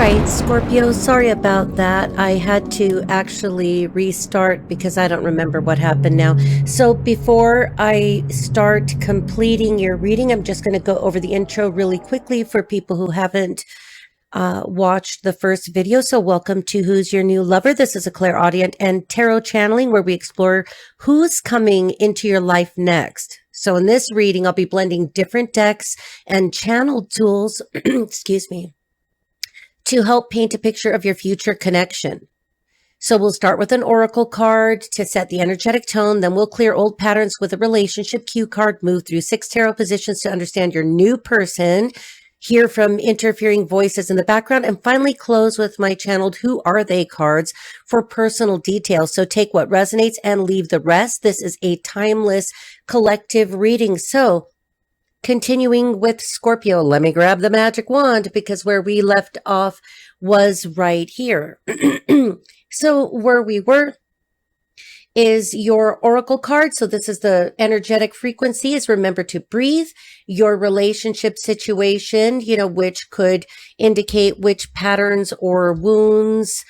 right, Scorpio, sorry about that. I had to actually restart because I don't remember what happened now. So before I start completing your reading, I'm just going to go over the intro really quickly for people who haven't watched the first video. So welcome to Who's Your New Lover. This is a clairaudient and tarot channeling where we explore who's coming into your life next. So in this reading, I'll be blending different decks and channel tools, excuse me, to help paint a picture of your future connection. So we'll start with an oracle card to set the energetic tone. Then we'll clear old patterns with a relationship cue card, move through 6 tarot positions to understand your new person, hear from interfering voices in the background, and finally close with my channeled Who Are They cards for personal details. So take what resonates and leave the rest. This is a timeless collective reading. So continuing with Scorpio, let me grab the magic wand because where we left off was right here. So where we were is your oracle card. So this is the energetic frequencies. Remember to breathe. Your relationship situation, which could indicate which patterns or wounds,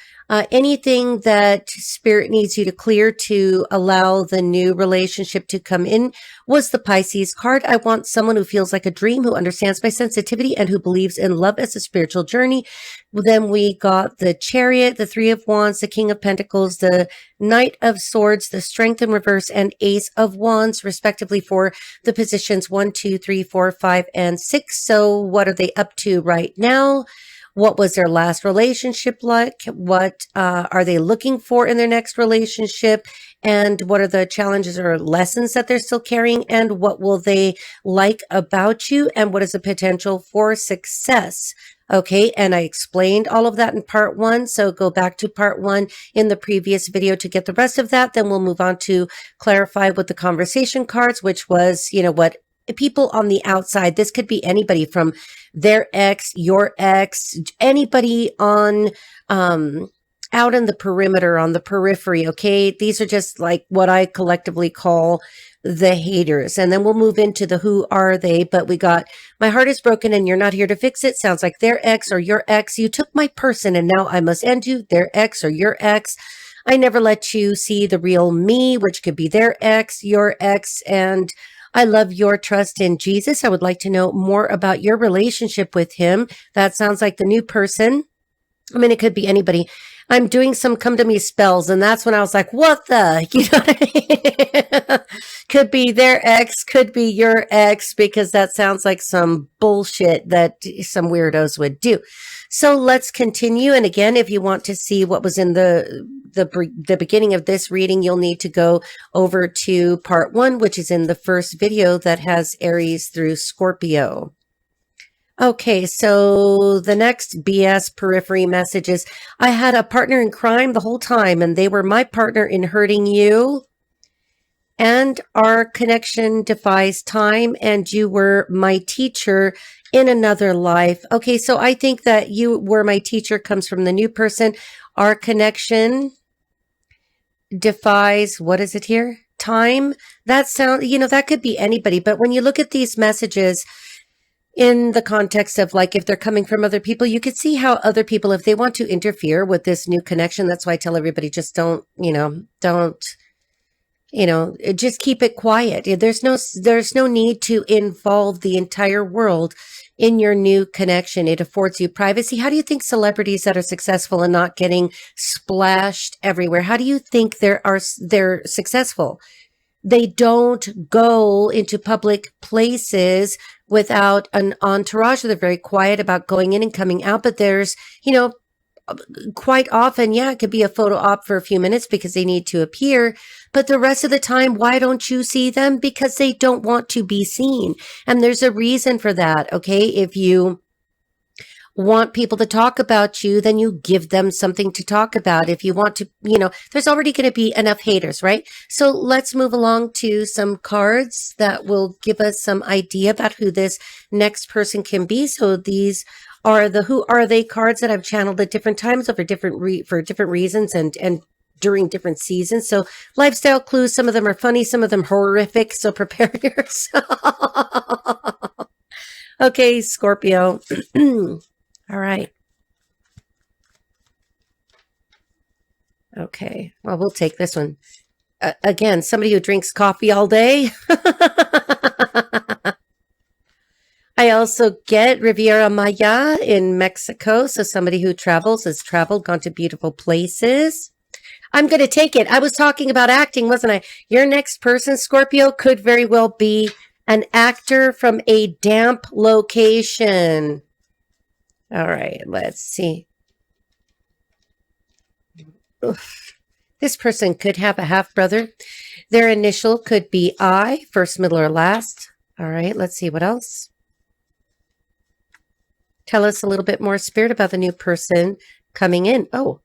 anything that spirit needs you to clear to allow the new relationship to come in was the Pisces card. I want someone who feels like a dream, who understands my sensitivity, and who believes in love as a spiritual journey. Then we got the Chariot, the Three of Wands, the King of Pentacles, the Knight of Swords, the Strength in reverse, and Ace of Wands, respectively, for the positions 1, 2, 3, 4, 5, and 6. So what are they up to right now? What was their last relationship like? What are they looking for in their next relationship? And what are the challenges or lessons that they're still carrying? And what will they like about you? And what is the potential for success? Okay, and I explained all of that in part 1. So go back to part 1 in the previous video to get the rest of that. Then we'll move on to clarify with the conversation cards, which was, what people on the outside, this could be anybody from their ex, your ex, anybody on, out in the perimeter, on the periphery. Okay. These are just like what I collectively call the haters. And then we'll move into the Who Are They, but we got my heart is broken and you're not here to fix it. Sounds like their ex or your ex. You took my person and now I must end you. Their ex or your ex. I never let you see the real me, which could be their ex, your ex, and I love your trust in Jesus. I would like to know more about your relationship with him. That sounds like the new person. I mean, it could be anybody. I'm doing some come to me spells. And that's when I was like, what the, what I mean? Could be their ex, could be your ex, because that sounds like some bullshit that some weirdos would do. So let's continue. And again, if you want to see what was in the beginning of this reading, you'll need to go over to part 1, which is in the first video that has Aries through Scorpio. Okay, so the next BS periphery message is, I had a partner in crime the whole time, and they were my partner in hurting you. And our connection defies time, and you were my teacher in another life. Okay, so I think that you were my teacher comes from the new person. Our connection defies, what is it here? Time. That sound, that could be anybody. But when you look at these messages in the context of like, if they're coming from other people, you could see how other people, if they want to interfere with this new connection, that's why I tell everybody, just don't just keep it quiet. There's no need to involve the entire world in your new connection. It affords you privacy. How do you think celebrities that are successful and not getting splashed everywhere, how do you think they're successful? They don't go into public places without an entourage. They're very quiet about going in and coming out, but there's, quite often, it could be a photo op for a few minutes because they need to appear. But the rest of the time, why don't you see them? Because they don't want to be seen. And there's a reason for that. Okay. If you want people to talk about you, then you give them something to talk about. If you want to, there's already going to be enough haters, right? So let's move along to some cards that will give us some idea about who this next person can be. So these are the Who Are They cards that I've channeled at different times over for different reasons and during different seasons. So lifestyle clues, some of them are funny, some of them horrific. So prepare yourself. Okay, Scorpio. All right. Okay, well, we'll take this one. Again, somebody who drinks coffee all day. I also get Riviera Maya in Mexico. So somebody who travels, has traveled, gone to beautiful places. I'm going to take it. I was talking about acting, wasn't I? Your next person, Scorpio, could very well be an actor from a damp location. All right, let's see. Oof. This person could have a half brother. Their initial could be I, first, middle, or last. All right, let's see what else. Tell us a little bit more, Spirit, about the new person coming in. Oh,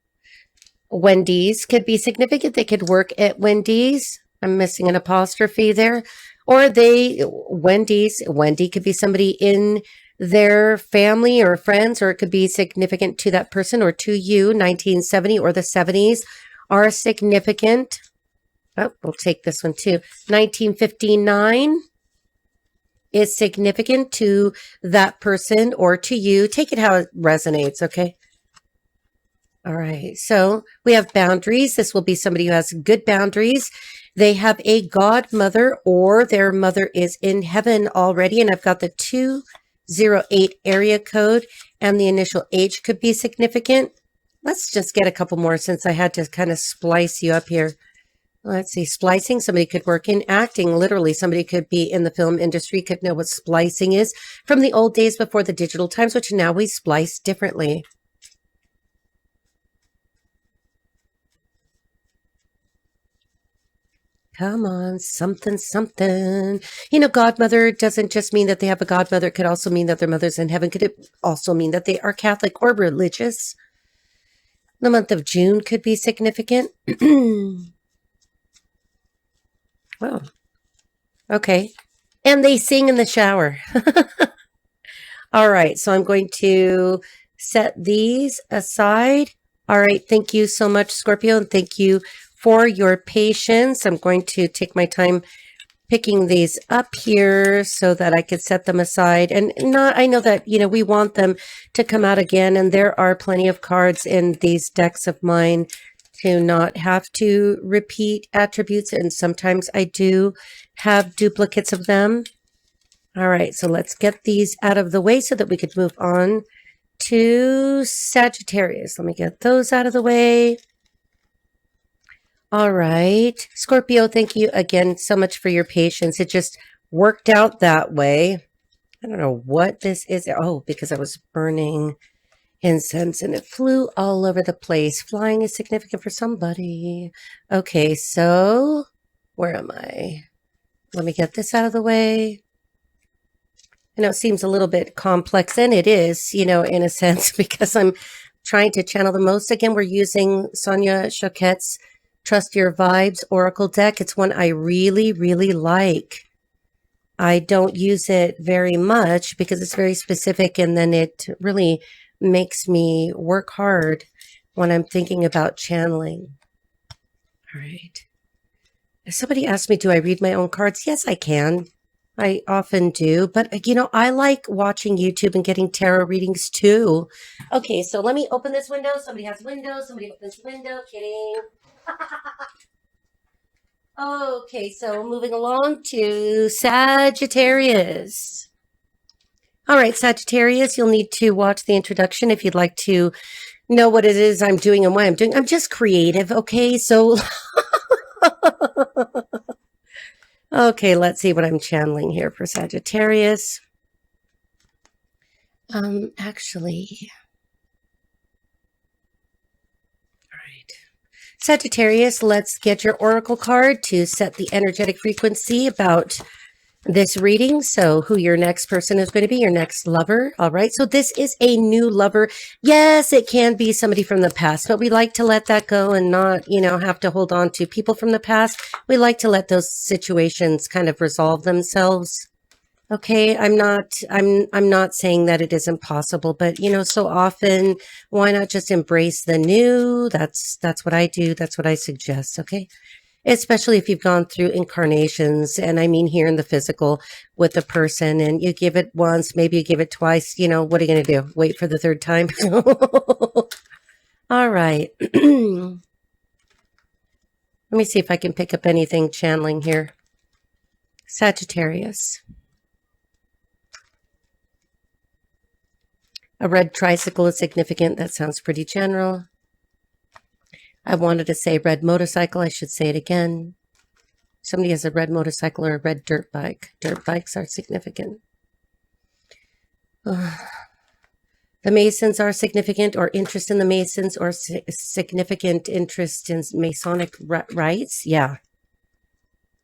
Wendy's could be significant. They could work at Wendy's. I'm missing an apostrophe there. Or Wendy could be somebody in their family or friends, or it could be significant to that person or to you. 1970 or the 70s are significant. Oh, we'll take this one too. 1959 is significant to that person or to you. Take it how it resonates, okay? All right, so we have boundaries. This will be somebody who has good boundaries. They have a godmother or their mother is in heaven already. And I've got the 208 area code and the initial age could be significant. Let's just get a couple more since I had to kind of splice you up here. Let's see, splicing, somebody could work in acting, literally. Somebody could be in the film industry, could know what splicing is from the old days before the digital times, which now we splice differently. Come on, something, something. You know, godmother doesn't just mean that they have a godmother. It could also mean that their mother's in heaven. Could it also mean that they are Catholic or religious? The month of June could be significant. Wow. Okay. And they sing in the shower. All right. So I'm going to set these aside. All right. Thank you so much, Scorpio. And thank you for your patience. I'm going to take my time picking these up here so that I could set them aside. And I know that, you know, we want them to come out again. And there are plenty of cards in these decks of mine to not have to repeat attributes. And sometimes I do have duplicates of them. All right, so let's get these out of the way so that we could move on to Sagittarius. Let me get those out of the way. All right, Scorpio, thank you again so much for your patience. It just worked out that way. I don't know what this is. Oh, because I was burning incense and it flew all over the place. Flying is significant for somebody. Okay, so where am I? Let me get this out of the way. I know it seems a little bit complex, and it is, you know, in a sense, because I'm trying to channel the most. Again, we're using Sonia Choquette's Trust Your Vibes Oracle deck. It's one I really, really like. I don't use it very much because it's very specific, and then it really makes me work hard when I'm thinking about channeling. All right. Somebody asked me, do I read my own cards? Yes, I can. I often do. But, you know, I like watching YouTube and getting tarot readings too. Okay, so let me open this window. Somebody has a window. Somebody opens the window. Kidding. Okay, so moving along to Sagittarius. All right, Sagittarius, you'll need to watch the introduction if you'd like to know what it is I'm doing and why I'm doing. I'm just creative, okay? So, okay, let's see what I'm channeling here for Sagittarius. Actually, all right. Sagittarius, let's get your oracle card to set the energetic frequency about this reading. So who your next person is going to be, your next lover. All right. So this is a new lover. Yes, it can be somebody from the past, but we like to let that go and not, you know, have to hold on to people from the past. We like to let those situations kind of resolve themselves. Okay. I'm not saying that it isn't possible, but you know, so often why not just embrace the new? That's what I do. That's what I suggest. Okay. Especially if you've gone through incarnations, and I mean here in the physical with a person, and you give it once, maybe you give it twice, you know, what are you going to do? Wait for the third time? All right. Let me see if I can pick up anything channeling here. Sagittarius. A red tricycle is significant. That sounds pretty general. I wanted to say red motorcycle. I should say it again. Somebody has a red motorcycle or a red dirt bike. Dirt bikes are significant. The Masons are significant, or interest in the Masons, or significant interest in Masonic rites. Yeah.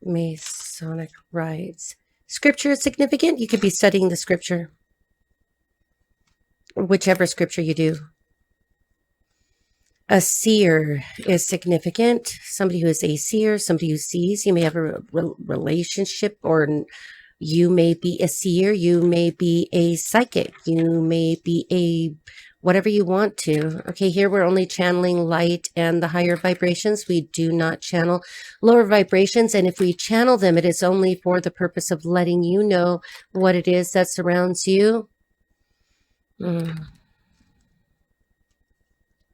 Masonic rites. Scripture is significant. You could be studying the scripture. Whichever scripture you do. A seer is significant. Somebody who is a seer, somebody who sees. You may have a relationship, or you may be a seer. You may be a psychic. You may be a whatever you want to. Okay, here we're only channeling light and the higher vibrations. We do not channel lower vibrations. And if we channel them, it is only for the purpose of letting you know what it is that surrounds you.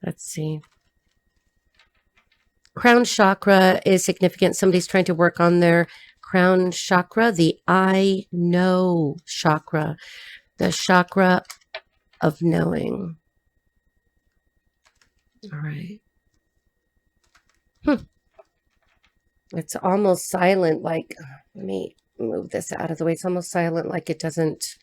Let's see. Crown chakra is significant. Somebody's trying to work on their crown chakra, the I know chakra, the chakra of knowing. All right. It's almost silent, like, let me move this out of the way. It's almost silent, like it doesn't.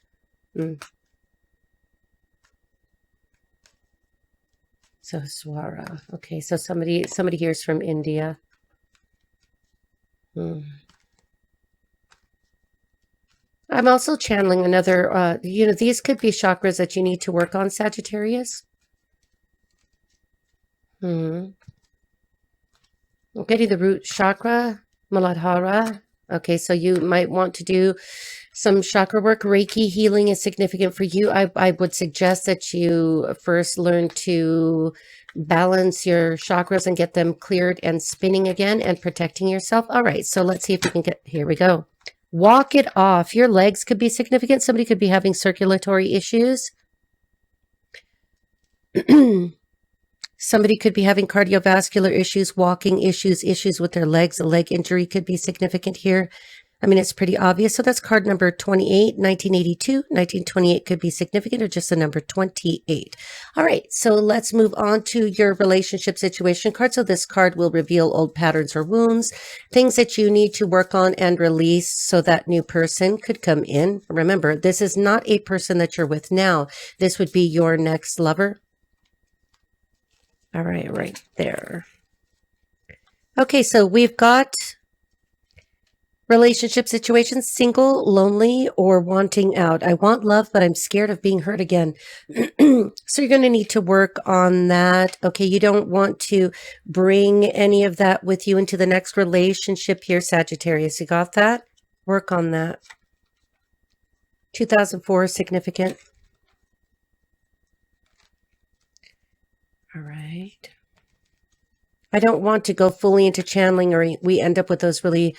So Swara. Okay, so somebody here is from India. I'm also channeling another, these could be chakras that you need to work on, Sagittarius. I'm getting the root chakra, Muladhara. Okay, so you might want to do some chakra work. Reiki healing is significant for you. I would suggest that you first learn to balance your chakras and get them cleared and spinning again and protecting yourself. All right, so let's see if we can get, here we go. Walk it off. Your legs could be significant. Somebody could be having circulatory issues. Somebody could be having cardiovascular issues, walking issues, issues with their legs. A leg injury could be significant here. I mean, it's pretty obvious. So that's card number 28, 1982. 1928 could be significant, or just the number 28. All right, so let's move on to your relationship situation card. So this card will reveal old patterns or wounds, things that you need to work on and release so that new person could come in. Remember, this is not a person that you're with now. This would be your next lover. All right, right there. Okay, so we've got relationship situations: single, lonely, or wanting out. I want love, but I'm scared of being hurt again. So you're going to need to work on that. Okay, you don't want to bring any of that with you into the next relationship here, Sagittarius. You got that? Work on that. 2004 is significant. All right. I don't want to go fully into channeling, or we end up with those really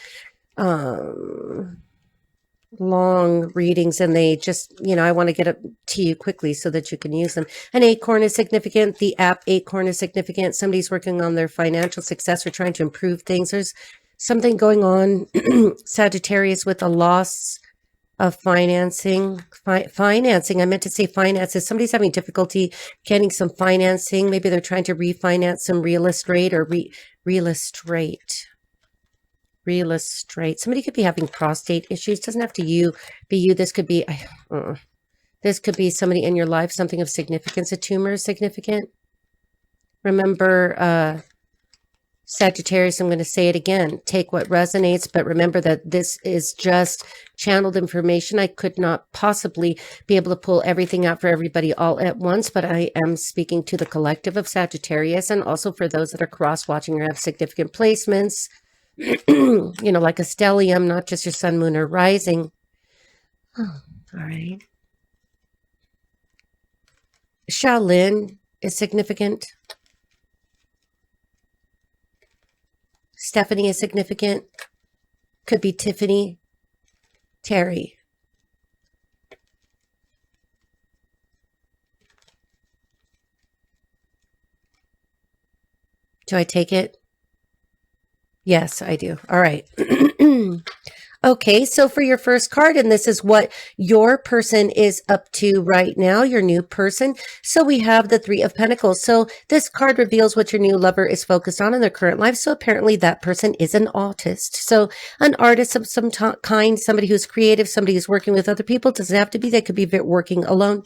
long readings, and they just, I want to get up to you quickly so that you can use them. An acorn is significant. The app Acorn is significant. Somebody's working on their financial success or trying to improve things. There's something going on, Sagittarius, with a loss of financing. Financing. I meant to say finances. Somebody's having difficulty getting some financing. Maybe they're trying to refinance some real estate or real estate. Somebody could be having prostate issues. Doesn't have to be you. This could be somebody in your life, something of significance. A tumor is significant. Remember, Sagittarius, I'm going to say it again. Take what resonates, but remember that this is just channeled information. I could not possibly be able to pull everything out for everybody all at once, but I am speaking to the collective of Sagittarius, and also for those that are cross-watching or have significant placements, like a stellium, not just your sun, moon, or rising. Oh, all right. Shaolin is significant. Stephanie is significant. Could be Tiffany. Terry. Do I take it? Yes, I do. All right. Okay, so for your first card, and this is what your person is up to right now, your new person. So we have the Three of Pentacles. So this card reveals what your new lover is focused on in their current life. So apparently that person is an artist. So an artist of some kind, somebody who's creative, somebody who's working with other people. Doesn't have to be, they could be working alone.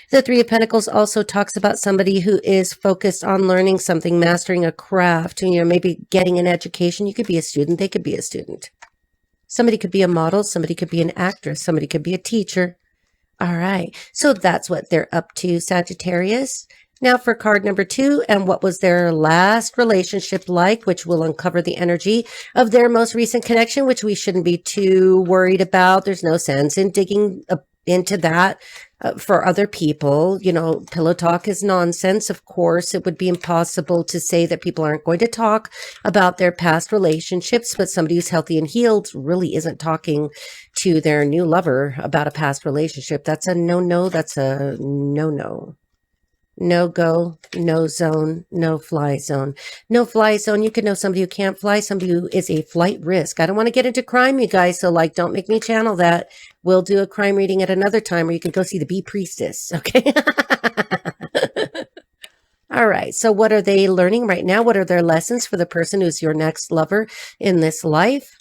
The Three of Pentacles also talks about somebody who is focused on learning something, mastering a craft, maybe getting an education. You could be a student, they could be a student. Somebody could be a model, somebody could be an actress, somebody could be a teacher. All right, so that's what they're up to, Sagittarius. Now for card number 2, and what was their last relationship like, which will uncover the energy of their most recent connection, which we shouldn't be too worried about. There's no sense in digging into that for other people. Pillow talk is nonsense. Of course, it would be impossible to say that people aren't going to talk about their past relationships, but somebody who's healthy and healed really isn't talking to their new lover about a past relationship. That's a no-no. That's a no-no. No go, no zone, no fly zone. No fly zone. You could know somebody who can't fly, somebody who is a flight risk. I don't want to get into crime, you guys, so don't make me channel that. We'll do a crime reading at another time, or you can go see the Bee Priestess, okay? All right, so what are they learning right now? What are their lessons for the person who's your next lover in this life?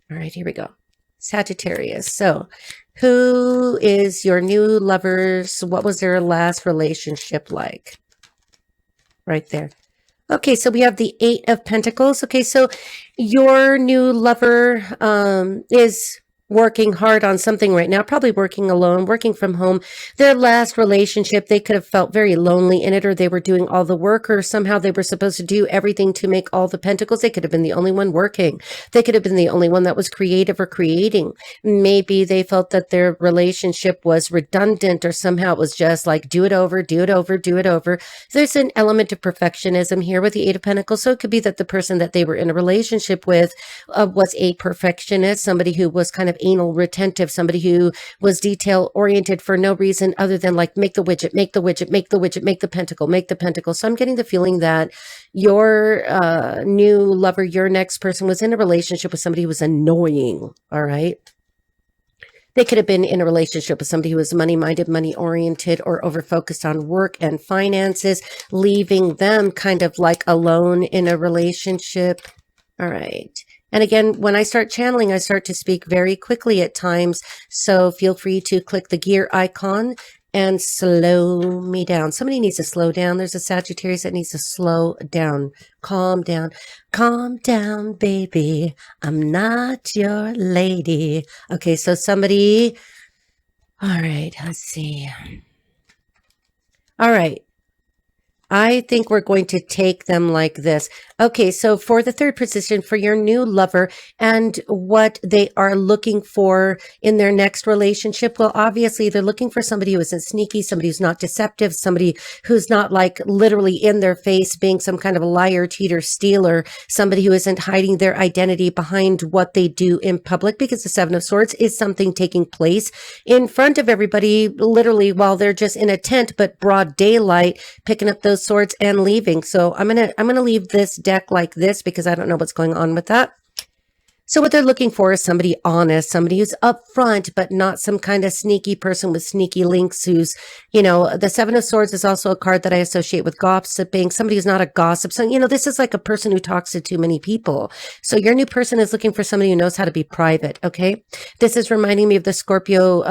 All right, here we go. Sagittarius. So who is your new lovers? What was their last relationship like? Right there. Okay, so we have the Eight of Pentacles. Okay, so your new lover is working hard on something right now, probably working alone, working from home. Their last relationship, they could have felt very lonely in it, or they were doing all the work, or somehow they were supposed to do everything to make all the pentacles. They could have been the only one working. They could have been the only one that was creative or creating. Maybe they felt that their relationship was redundant, or somehow it was just like, do it over, do it over, do it over. There's an element of perfectionism here with the Eight of Pentacles. So it could be that the person that they were in a relationship with was a perfectionist, somebody who was kind of anal retentive, somebody who was detail oriented for no reason other than make the widget, make the widget, make the widget, make the pentacle, make the pentacle. So I'm getting the feeling that your new lover, your next person, was in a relationship with somebody who was annoying. All right. They could have been in a relationship with somebody who was money-minded, money-oriented, or over-focused on work and finances, leaving them kind of alone in a relationship. All right. And again, when I start channeling, I start to speak very quickly at times. So feel free to click the gear icon and slow me down. Somebody needs to slow down. There's a Sagittarius that needs to slow down. Calm down. Calm down, baby. I'm not your lady. Okay, so somebody... All right, let's see. All right. I think we're going to take them like this. Okay, so for the third position, for your new lover and what they are looking for in their next relationship, well, obviously they're looking for somebody who isn't sneaky, somebody who's not deceptive, somebody who's not literally in their face being some kind of a liar, cheater, stealer, somebody who isn't hiding their identity behind what they do in public, because the Seven of Swords is something taking place in front of everybody, literally while they're just in a tent, but broad daylight, picking up those swords and leaving. So I'm gonna leave this deck like this because I don't know what's going on with that. So what they're looking for is somebody honest, somebody who's upfront, but not some kind of sneaky person with sneaky links who's, the Seven of Swords is also a card that I associate with gossiping, somebody who's not a gossip. So, this is like a person who talks to too many people. So your new person is looking for somebody who knows how to be private, okay? This is reminding me of the Scorpio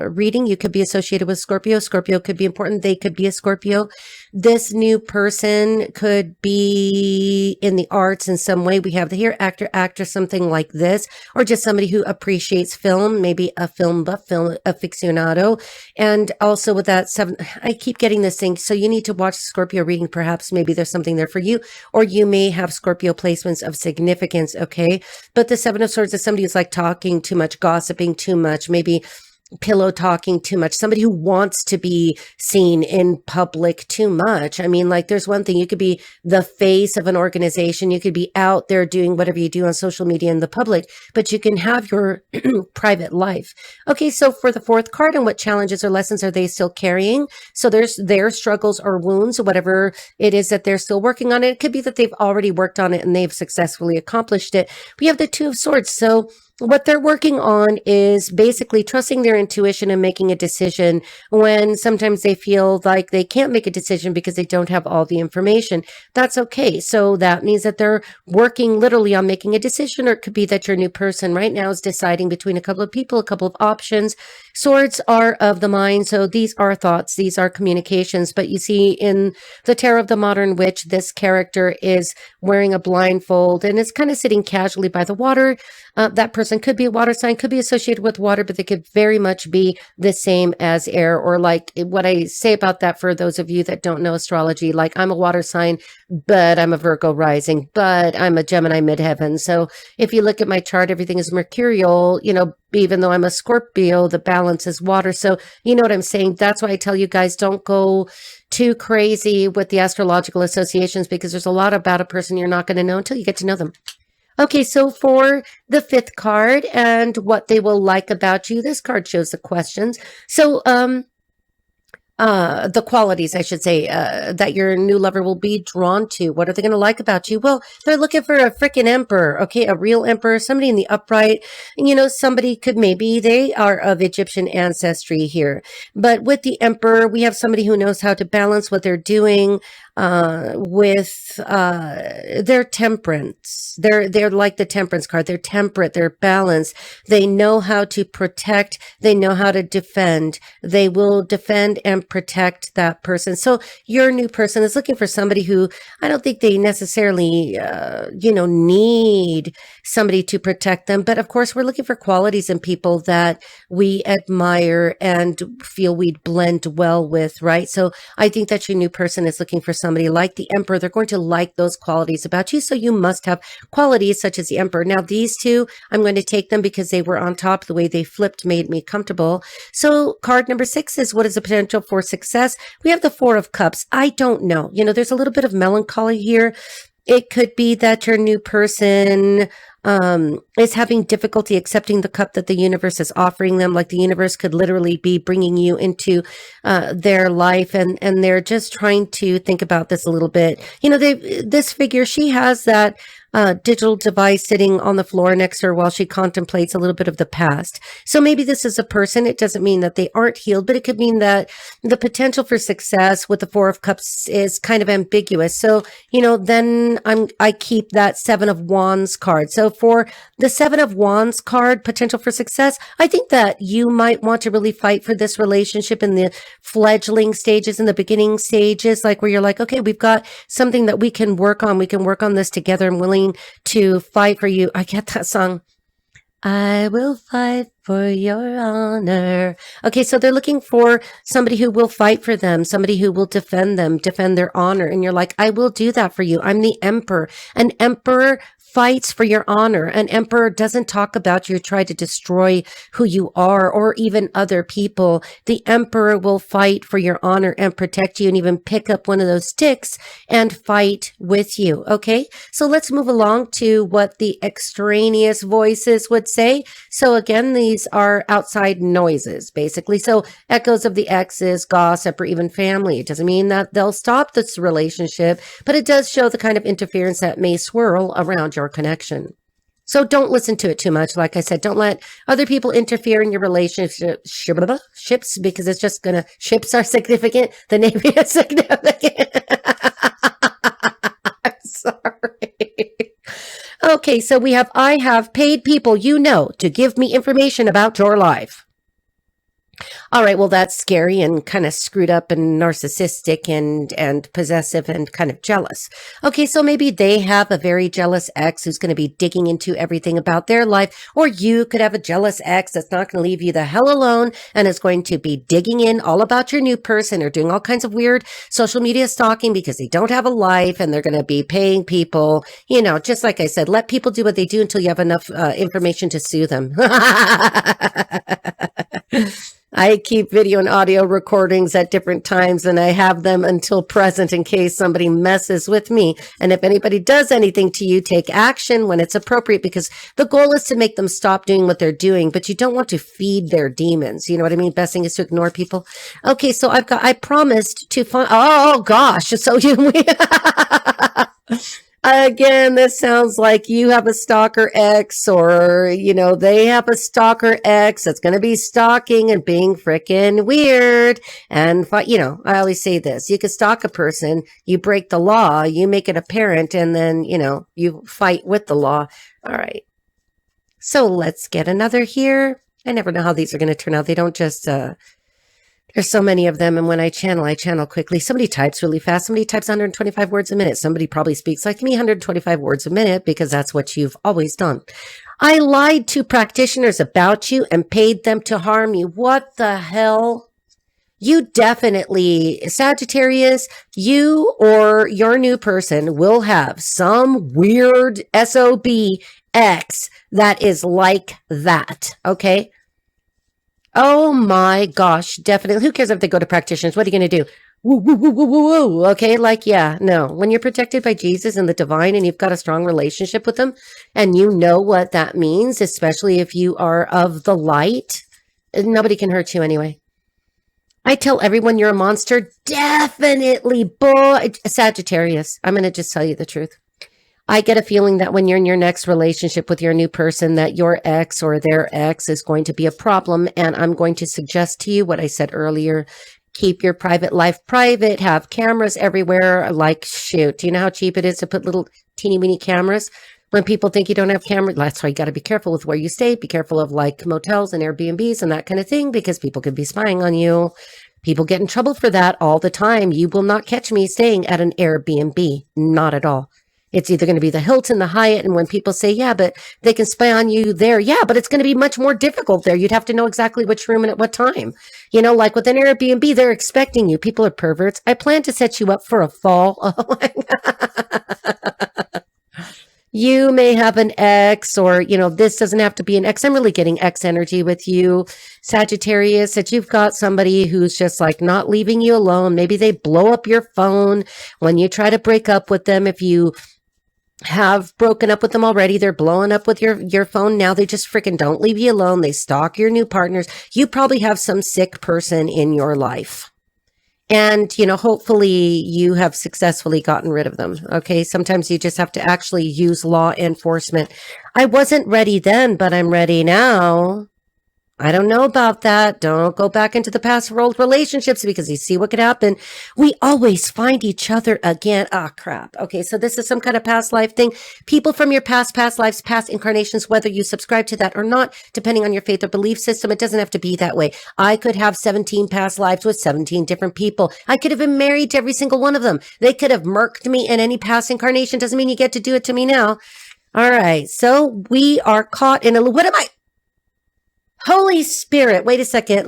reading. You could be associated with Scorpio. Scorpio could be important. They could be a Scorpio. This new person could be in the arts in some way. We have here actor, actress, something like this, or just somebody who appreciates film, maybe a film buff, film aficionado. And also with that seven, I keep getting this thing. So you need to watch the Scorpio reading. Perhaps maybe there's something there for you, or you may have Scorpio placements of significance. Okay. But the Seven of Swords is somebody who's talking too much, gossiping too much, maybe pillow talking too much, somebody who wants to be seen in public too much. I mean, like, there's one thing, you could be the face of an organization, you could be out there doing whatever you do on social media in the public, but you can have your private life. Okay, so for the fourth card, and what challenges or lessons are they still carrying? So there's their struggles or wounds, whatever it is that they're still working on. It could be that they've already worked on it and they've successfully accomplished it. We have the Two of Swords. So what they're working on is basically trusting their intuition and making a decision when sometimes they feel like they can't make a decision because they don't have all the information. That's okay. So that means that they're working literally on making a decision, or it could be that your new person right now is deciding between a couple of people, a couple of options. Swords are of the mind. So these are thoughts, these are communications. But you see in the Tarot of the Modern Witch, this character is wearing a blindfold and is kind of sitting casually by the water. That person could be a water sign, could be associated with water, but they could very much be the same as air. Or like what I say about that for those of you that don't know astrology, like I'm a water sign, but I'm a Virgo rising, but I'm a Gemini midheaven. So if you look at my chart, everything is mercurial, you know, even though I'm a Scorpio, the balance is water. So you know what I'm saying? That's why I tell you guys, don't go too crazy with the astrological associations, because there's a lot about a person you're not going to know until you get to know them. Okay, so for the fifth card and what they will like about you, this card shows the questions. So, the qualities, I should say, that your new lover will be drawn to. What are they going to like about you? Well, they're looking for a freaking emperor, okay? A real emperor, somebody in the upright. You know, somebody could, maybe they are of Egyptian ancestry here. But with the emperor, we have somebody who knows how to balance what they're doing with their temperance. They're like the temperance card. They're temperate, they're balanced. They know how to protect, they know how to defend. They will defend and protect that person. So your new person is looking for somebody who, I don't think they necessarily need somebody to protect them, but of course we're looking for qualities in people that we admire and feel we'd blend well with, right? So I think that your new person is looking for somebody like the Emperor. They're going to like those qualities about you. So you must have qualities such as the Emperor. Now, these two, I'm going to take them because they were on top. The way they flipped made me comfortable. So card number 6 is, what is the potential for success? We have the Four of Cups. I don't know. You know, there's a little bit of melancholy here. It could be that your new person is having difficulty accepting the cup that the universe is offering them. Like the universe could literally be bringing you into their life, and they're just trying to think about this a little bit. You know, this figure, she has that digital device sitting on the floor next to her while she contemplates a little bit of the past. So maybe this is a person. It doesn't mean that they aren't healed, but it could mean that the potential for success with the Four of Cups is kind of ambiguous. So, you know, then I keep that Seven of Wands card. So for the Seven of Wands card, potential for success, I think that you might want to really fight for this relationship in the fledgling stages, in the beginning stages, like where you're like, okay, we've got something that we can work on. We can work on this together. I'm willing to fight for you. I get that song. I will fight for your honor. Okay, so they're looking for somebody who will fight for them, somebody who will defend them, defend their honor. And you're like, I will do that for you. I'm the emperor. An emperor fights for your honor. An emperor doesn't talk about you, try to destroy who you are or even other people. The emperor will fight for your honor and protect you, and even pick up one of those sticks and fight with you. Okay, so let's move along to what the extraneous voices would say. So again, these are outside noises, basically. So echoes of the exes, gossip, or even family. It doesn't mean that they'll stop this relationship, but it does show the kind of interference that may swirl around your connection. So don't listen to it too much. Like I said, don't let other people interfere in your relationships, because it's just gonna, ships are significant, the Navy is significant. I'm sorry. Okay, so we have, I have paid people you know to give me information about your life. All right, well, that's scary and kind of screwed up and narcissistic and possessive and kind of jealous. Okay, so maybe they have a very jealous ex who's going to be digging into everything about their life, or you could have a jealous ex that's not going to leave you the hell alone and is going to be digging in all about your new person, or doing all kinds of weird social media stalking because they don't have a life, and they're going to be paying people. You know, just like I said, let people do what they do until you have enough information to sue them. I keep video and audio recordings at different times, and I have them until present in case somebody messes with me. And if anybody does anything to you, take action when it's appropriate, because the goal is to make them stop doing what they're doing, but you don't want to feed their demons. You know what I mean? Best thing is to ignore people. Okay, so I promised to find, oh gosh, so you, again, this sounds like you have a stalker ex, or, they have a stalker ex that's going to be stalking and being freaking weird. And, I always say this, you can stalk a person, you break the law, you make it apparent, and then, you fight with the law. All right. So let's get another here. I never know how these are going to turn out. They don't just, there's so many of them, and when I channel quickly. Somebody types really fast. Somebody types 125 words a minute. Somebody probably speaks like me, 125 words a minute, because that's what you've always done. I lied to practitioners about you and paid them to harm you. What the hell? You definitely, Sagittarius, you or your new person will have some weird SOB X that is like that, okay? Oh my gosh, definitely. Who cares if they go to practitioners? What are you going to do? Woo, woo, woo, woo, woo, woo. Okay, yeah, no. When you're protected by Jesus and the divine and you've got a strong relationship with them and you know what that means, especially if you are of the light, nobody can hurt you anyway. I tell everyone you're a monster. Definitely, boy. Sagittarius, I'm going to just tell you the truth. I get a feeling that when you're in your next relationship with your new person, that your ex or their ex is going to be a problem. And I'm going to suggest to you what I said earlier. Keep your private life private. Have cameras everywhere. Like, shoot, do you know how cheap it is to put little teeny weeny cameras? When people think you don't have cameras, that's why you got to be careful with where you stay. Be careful of like motels and Airbnbs and that kind of thing, because people could be spying on you. People get in trouble for that all the time. You will not catch me staying at an Airbnb. Not at all. It's either going to be the Hilton, the Hyatt, and when people say, yeah, but they can spy on you there. Yeah, but it's going to be much more difficult there. You'd have to know exactly which room and at what time. Like with an Airbnb, they're expecting you. People are perverts. I plan to set you up for a fall. Oh my God. You may have an ex, or, this doesn't have to be an ex. I'm really getting ex energy with you, Sagittarius, that you've got somebody who's just like not leaving you alone. Maybe they blow up your phone when you try to break up with them. If you have broken up with them already, they're blowing up with your phone now. They just freaking don't leave you alone. They stalk your new partners. You probably have some sick person in your life. And, hopefully you have successfully gotten rid of them. Okay. Sometimes you just have to actually use law enforcement. I wasn't ready then, but I'm ready now. I don't know about that. Don't go back into the past world relationships, because you see what could happen. We always find each other again. Ah, crap. Okay, so this is some kind of past life thing. People from your past lives, past incarnations, whether you subscribe to that or not, depending on your faith or belief system, it doesn't have to be that way. I could have 17 past lives with 17 different people. I could have been married to every single one of them. They could have murked me in any past incarnation. Doesn't mean you get to do it to me now. All right, so we are caught in a... What am I... Holy Spirit, wait a second.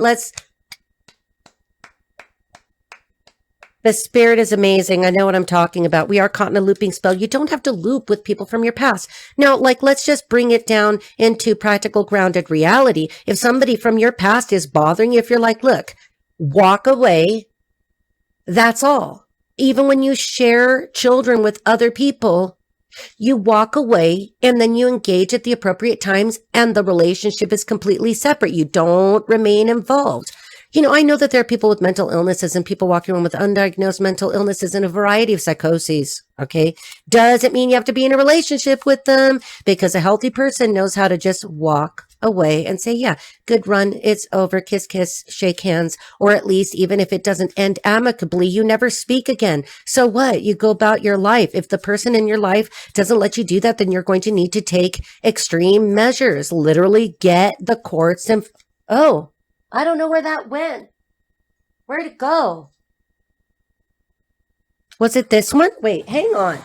The Spirit is amazing. I know what I'm talking about. We are caught in a looping spell. You don't have to loop with people from your past. Now, let's just bring it down into practical, grounded reality. If somebody from your past is bothering you, if you're like, look, walk away, that's all. Even when you share children with other people, you walk away and then you engage at the appropriate times, and the relationship is completely separate. You don't remain involved. I know that there are people with mental illnesses and people walking around with undiagnosed mental illnesses and a variety of psychoses. Okay. Doesn't mean you have to be in a relationship with them, because a healthy person knows how to just walk away and say, yeah, good run. It's over. Kiss, kiss, shake hands. Or at least, even if it doesn't end amicably, you never speak again. So what? You go about your life. If the person in your life doesn't let you do that, then you're going to need to take extreme measures. Literally get the courts and... Oh, I don't know where that went. Where'd it go? Was it this one? Wait, hang on.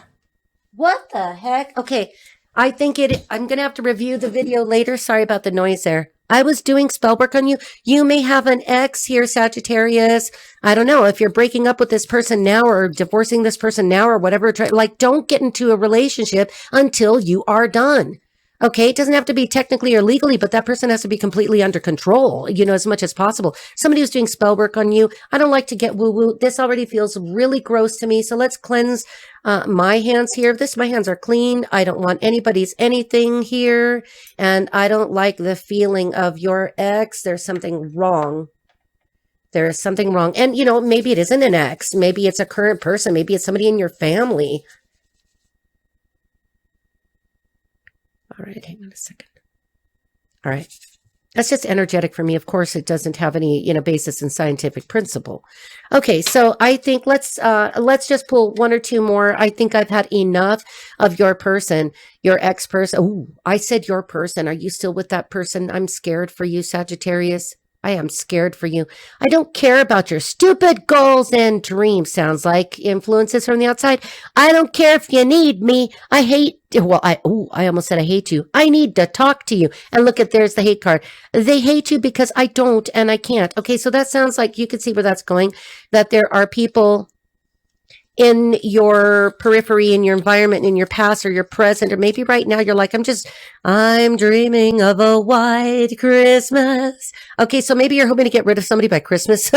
What the heck? Okay. I'm going to have to review the video later. Sorry about the noise there. I was doing spell work on you. You may have an ex here, Sagittarius. I don't know if you're breaking up with this person now or divorcing this person now or whatever. Don't get into a relationship until you are done. Okay, it doesn't have to be technically or legally, but that person has to be completely under control, as much as possible. Somebody who's doing spell work on you. I don't like to get woo-woo. This already feels really gross to me. So let's cleanse my hands here. My hands are clean. I don't want anybody's anything here. And I don't like the feeling of your ex. There's something wrong. There is something wrong. And, maybe it isn't an ex. Maybe it's a current person. Maybe it's somebody in your family. All right, hang on a second. All right. That's just energetic for me. Of course, it doesn't have any, basis in scientific principle. Okay, so I think let's just pull one or two more. I think I've had enough of your person, your ex-person. Oh, I said your person. Are you still with that person? I'm scared for you, Sagittarius. I am scared for you. I don't care about your stupid goals and dreams. Sounds like influences from the outside. I don't care if you need me. I almost said I hate you. I need to talk to you. And look there's the hate card. They hate you because I don't and I can't. Okay, so that sounds like you can see where that's going. That there are people in your periphery, in your environment, in your past or your present, or maybe right now you're like, I'm dreaming of a white Christmas. Okay, so maybe you're hoping to get rid of somebody by Christmas.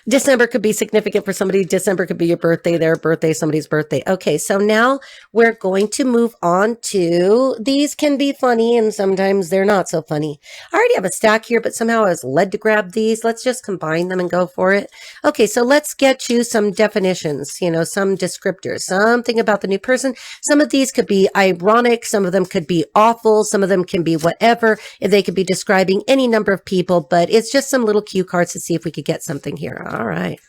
December could be significant for somebody. December could be your birthday, their birthday, somebody's birthday. Okay, so now we're going to move on to, these can be funny and sometimes they're not so funny. I already have a stack here, but somehow I was led to grab these. Let's just combine them and go for it. Okay, so let's get you some definitions, some descriptors, something about the new person. Some of these could be ironic. Some of them could be awful. Some of them can be whatever. They could be describing any number of people, but it's just some little cue cards to see if we could get something here. All right.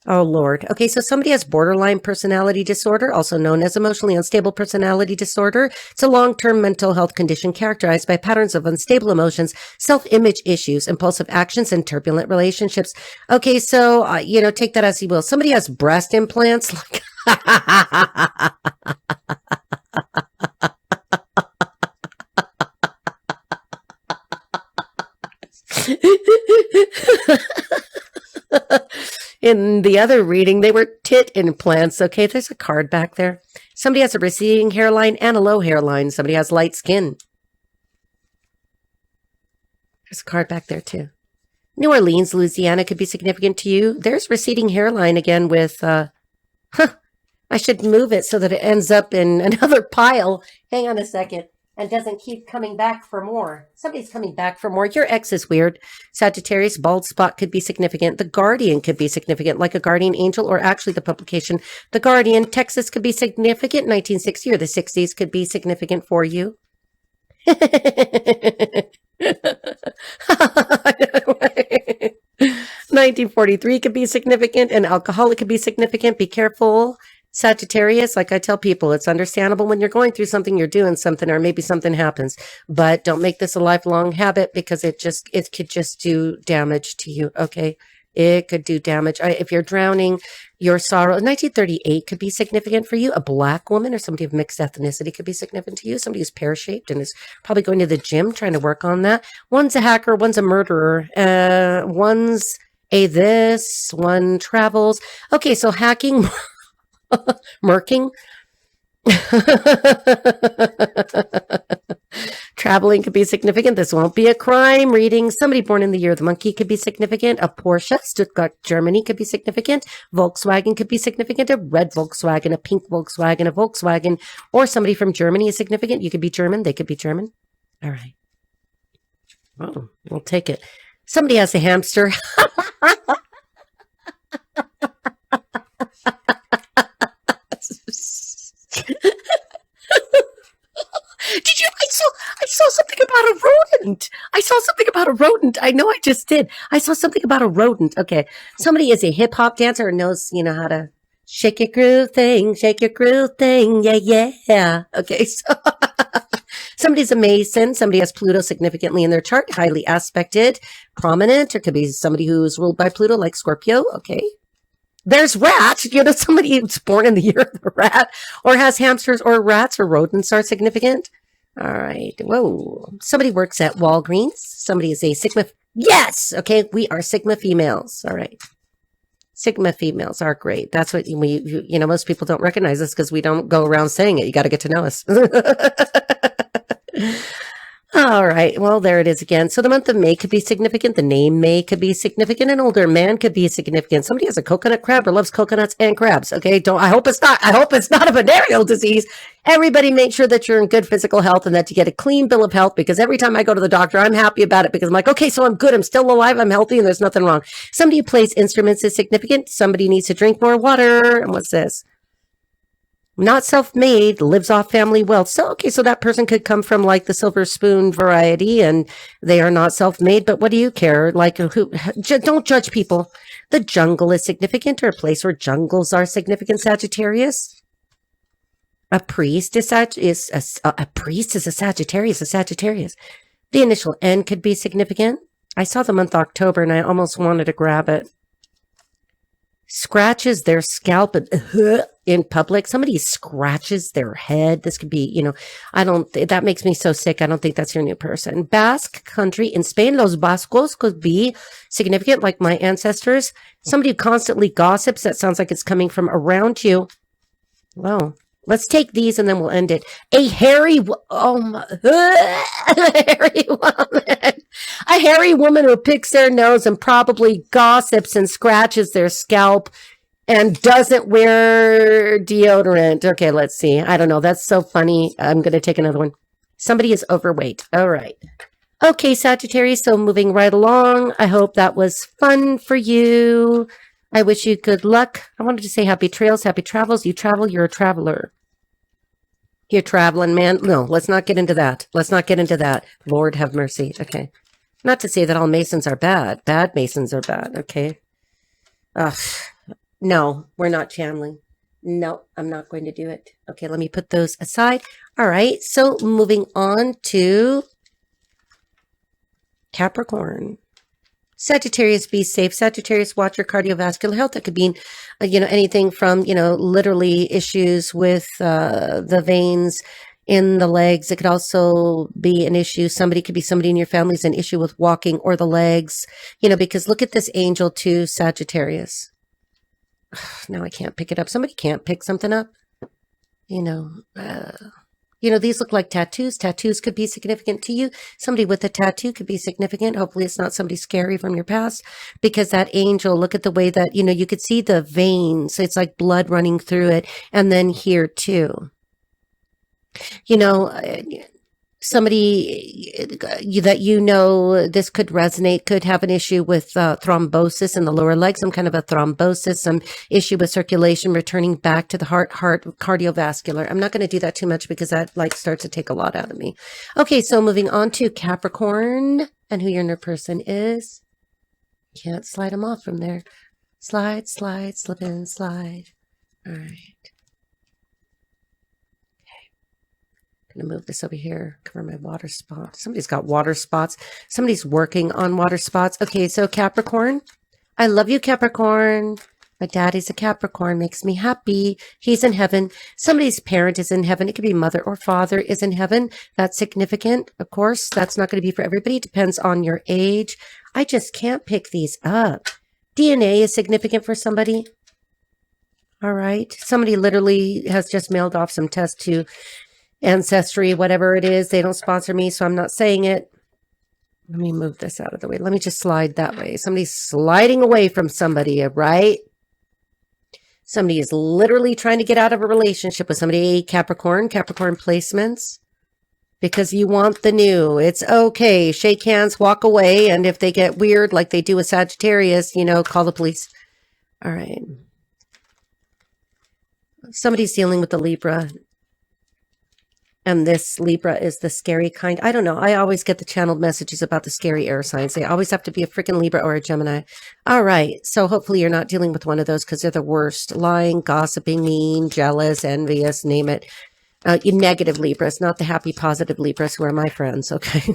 Oh, Lord. Okay, so somebody has borderline personality disorder, also known as emotionally unstable personality disorder. It's a long-term mental health condition characterized by patterns of unstable emotions, self-image issues, impulsive actions, and turbulent relationships. Okay, so, take that as you will. Somebody has breast implants. In the other reading, they were tit implants. Okay, there's a card back there. Somebody has a receding hairline and a low hairline. Somebody has light skin. There's a card back there too. New Orleans, Louisiana could be significant to you. There's receding hairline again with, I should move it so that it ends up in another pile. Hang on a second. And doesn't keep coming back for more. Somebody's coming back for more. Your ex is weird. Sagittarius, bald spot could be significant. The Guardian could be significant, like a guardian angel, or actually the publication. The Guardian, Texas could be significant. 1960 or the 60s could be significant for you. 1943 could be significant, and alcoholic could be significant. Be careful. Sagittarius, like I tell people, it's understandable when you're going through something, you're doing something, or maybe something happens, but don't make this a lifelong habit because it could just do damage to you. Okay. It could do damage. If you're drowning, your sorrow. 1938 could be significant for you. A black woman or somebody of mixed ethnicity could be significant to you. Somebody who's pear-shaped and is probably going to the gym, trying to work on that. One's a hacker. One's a murderer. One's one travels. Okay. So hacking, murking, traveling could be significant. This won't be a crime reading. Somebody born in the year of the monkey could be significant. A Porsche, Stuttgart, Germany could be significant. Volkswagen could be significant. A red Volkswagen, a pink Volkswagen, a Volkswagen, or somebody from Germany is significant. You could be German. They could be German. All right. Oh, we'll take it. Somebody has a hamster. Did you? I saw something about a rodent. I saw something about a rodent. I know I just did. I saw something about a rodent. Okay. Somebody is a hip hop dancer and knows, how to shake your groove thing, shake your groove thing. Yeah, yeah. Okay. So somebody's a Mason. Somebody has Pluto significantly in their chart, highly aspected, prominent, or could be somebody who's ruled by Pluto like Scorpio. Okay. There's rats, somebody who's born in the year of the rat or has hamsters or rats or rodents are significant. All right. Whoa. Somebody works at Walgreens. Somebody is a Sigma. Yes. Okay. We are Sigma females. All right. Sigma females are great. That's what most people don't recognize us because we don't go around saying it. You got to get to know us. All right. Well, there it is again. So the month of May could be significant. The name May could be significant. An older man could be significant. Somebody has a coconut crab or loves coconuts and crabs. Okay. I hope it's not a venereal disease. Everybody make sure that you're in good physical health and that you get a clean bill of health, because every time I go to the doctor, I'm happy about it because I'm like, okay, so I'm good. I'm still alive. I'm healthy and there's nothing wrong. Somebody who plays instruments is significant. Somebody needs to drink more water. And what's this? Not self-made, lives off family wealth. So, okay, so that person could come from like the silver spoon variety and they are not self-made, but what do you care? Like, don't judge people. The jungle is significant, or a place where jungles are significant, Sagittarius. A priest is a Sagittarius, The initial N could be significant. I saw the month October and I almost wanted to grab it. Scratches their scalp in public. Somebody scratches their head. This could be, that makes me so sick. I don't think that's your new person. Basque country in Spain, Los Bascos could be significant, like my ancestors. Somebody who constantly gossips. That sounds like it's coming from around you. Well, let's take these and then we'll end it. A hairy woman who picks their nose and probably gossips and scratches their scalp and doesn't wear deodorant. Okay, let's see. I don't know. That's so funny. I'm going to take another one. Somebody is overweight. All right. Okay, Sagittarius. So moving right along. I hope that was fun for you. I wish you good luck. I wanted to say happy trails, happy travels. You travel, you're a traveler. You're traveling, man. No, let's not get into that. Lord have mercy. Okay. Not to say that all Masons are bad. Bad Masons are bad. Okay. No, we're not channeling. No, I'm not going to do it. Okay, let me put those aside. All right. So moving on to Capricorn. Sagittarius, be safe. Sagittarius, watch your cardiovascular health. That could mean, anything from, literally issues with the veins in the legs. It could also be an issue. Somebody in your family's an issue with walking or the legs, because look at this angel too, Sagittarius. Now I can't pick it up. Somebody can't pick something up. These look like tattoos. Tattoos could be significant to you. Somebody with a tattoo could be significant. Hopefully it's not somebody scary from your past, because that angel, look at the way that, you could see the veins. It's like blood running through it. And then here too. Somebody that this could resonate, could have an issue with thrombosis in the lower leg, some kind of a thrombosis, some issue with circulation returning back to the heart cardiovascular. I'm not going to do that too much because that starts to take a lot out of me. Okay, so moving on to Capricorn and who your inner person is. Can't slide them off from there. Slide, slip in, slide. All right. I'm going to move this over here, cover my water spots. Somebody's got water spots. Somebody's working on water spots. Okay, so Capricorn. I love you, Capricorn. My daddy's a Capricorn, makes me happy. He's in heaven. Somebody's parent is in heaven. It could be mother or father is in heaven. That's significant. Of course, that's not going to be for everybody. It depends on your age. I just can't pick these up. DNA is significant for somebody. All right. Somebody literally has just mailed off some tests to Ancestry, whatever it is. They don't sponsor me, so I'm not saying it. Let me move this out of the way. Let me just slide that way. Somebody's sliding away from somebody, right? Somebody is literally trying to get out of a relationship with somebody. Capricorn placements. Because you want the new. It's okay. Shake hands, walk away. And if they get weird, like they do with Sagittarius, call the police. All right. Somebody's dealing with the Libra. And this Libra is the scary kind. I don't know. I always get the channeled messages about the scary air signs. They always have to be a freaking Libra or a Gemini. All right. So hopefully you're not dealing with one of those because they're the worst. Lying, gossiping, mean, jealous, envious, name it. Negative Libras, not the happy, positive Libras who are my friends. Okay.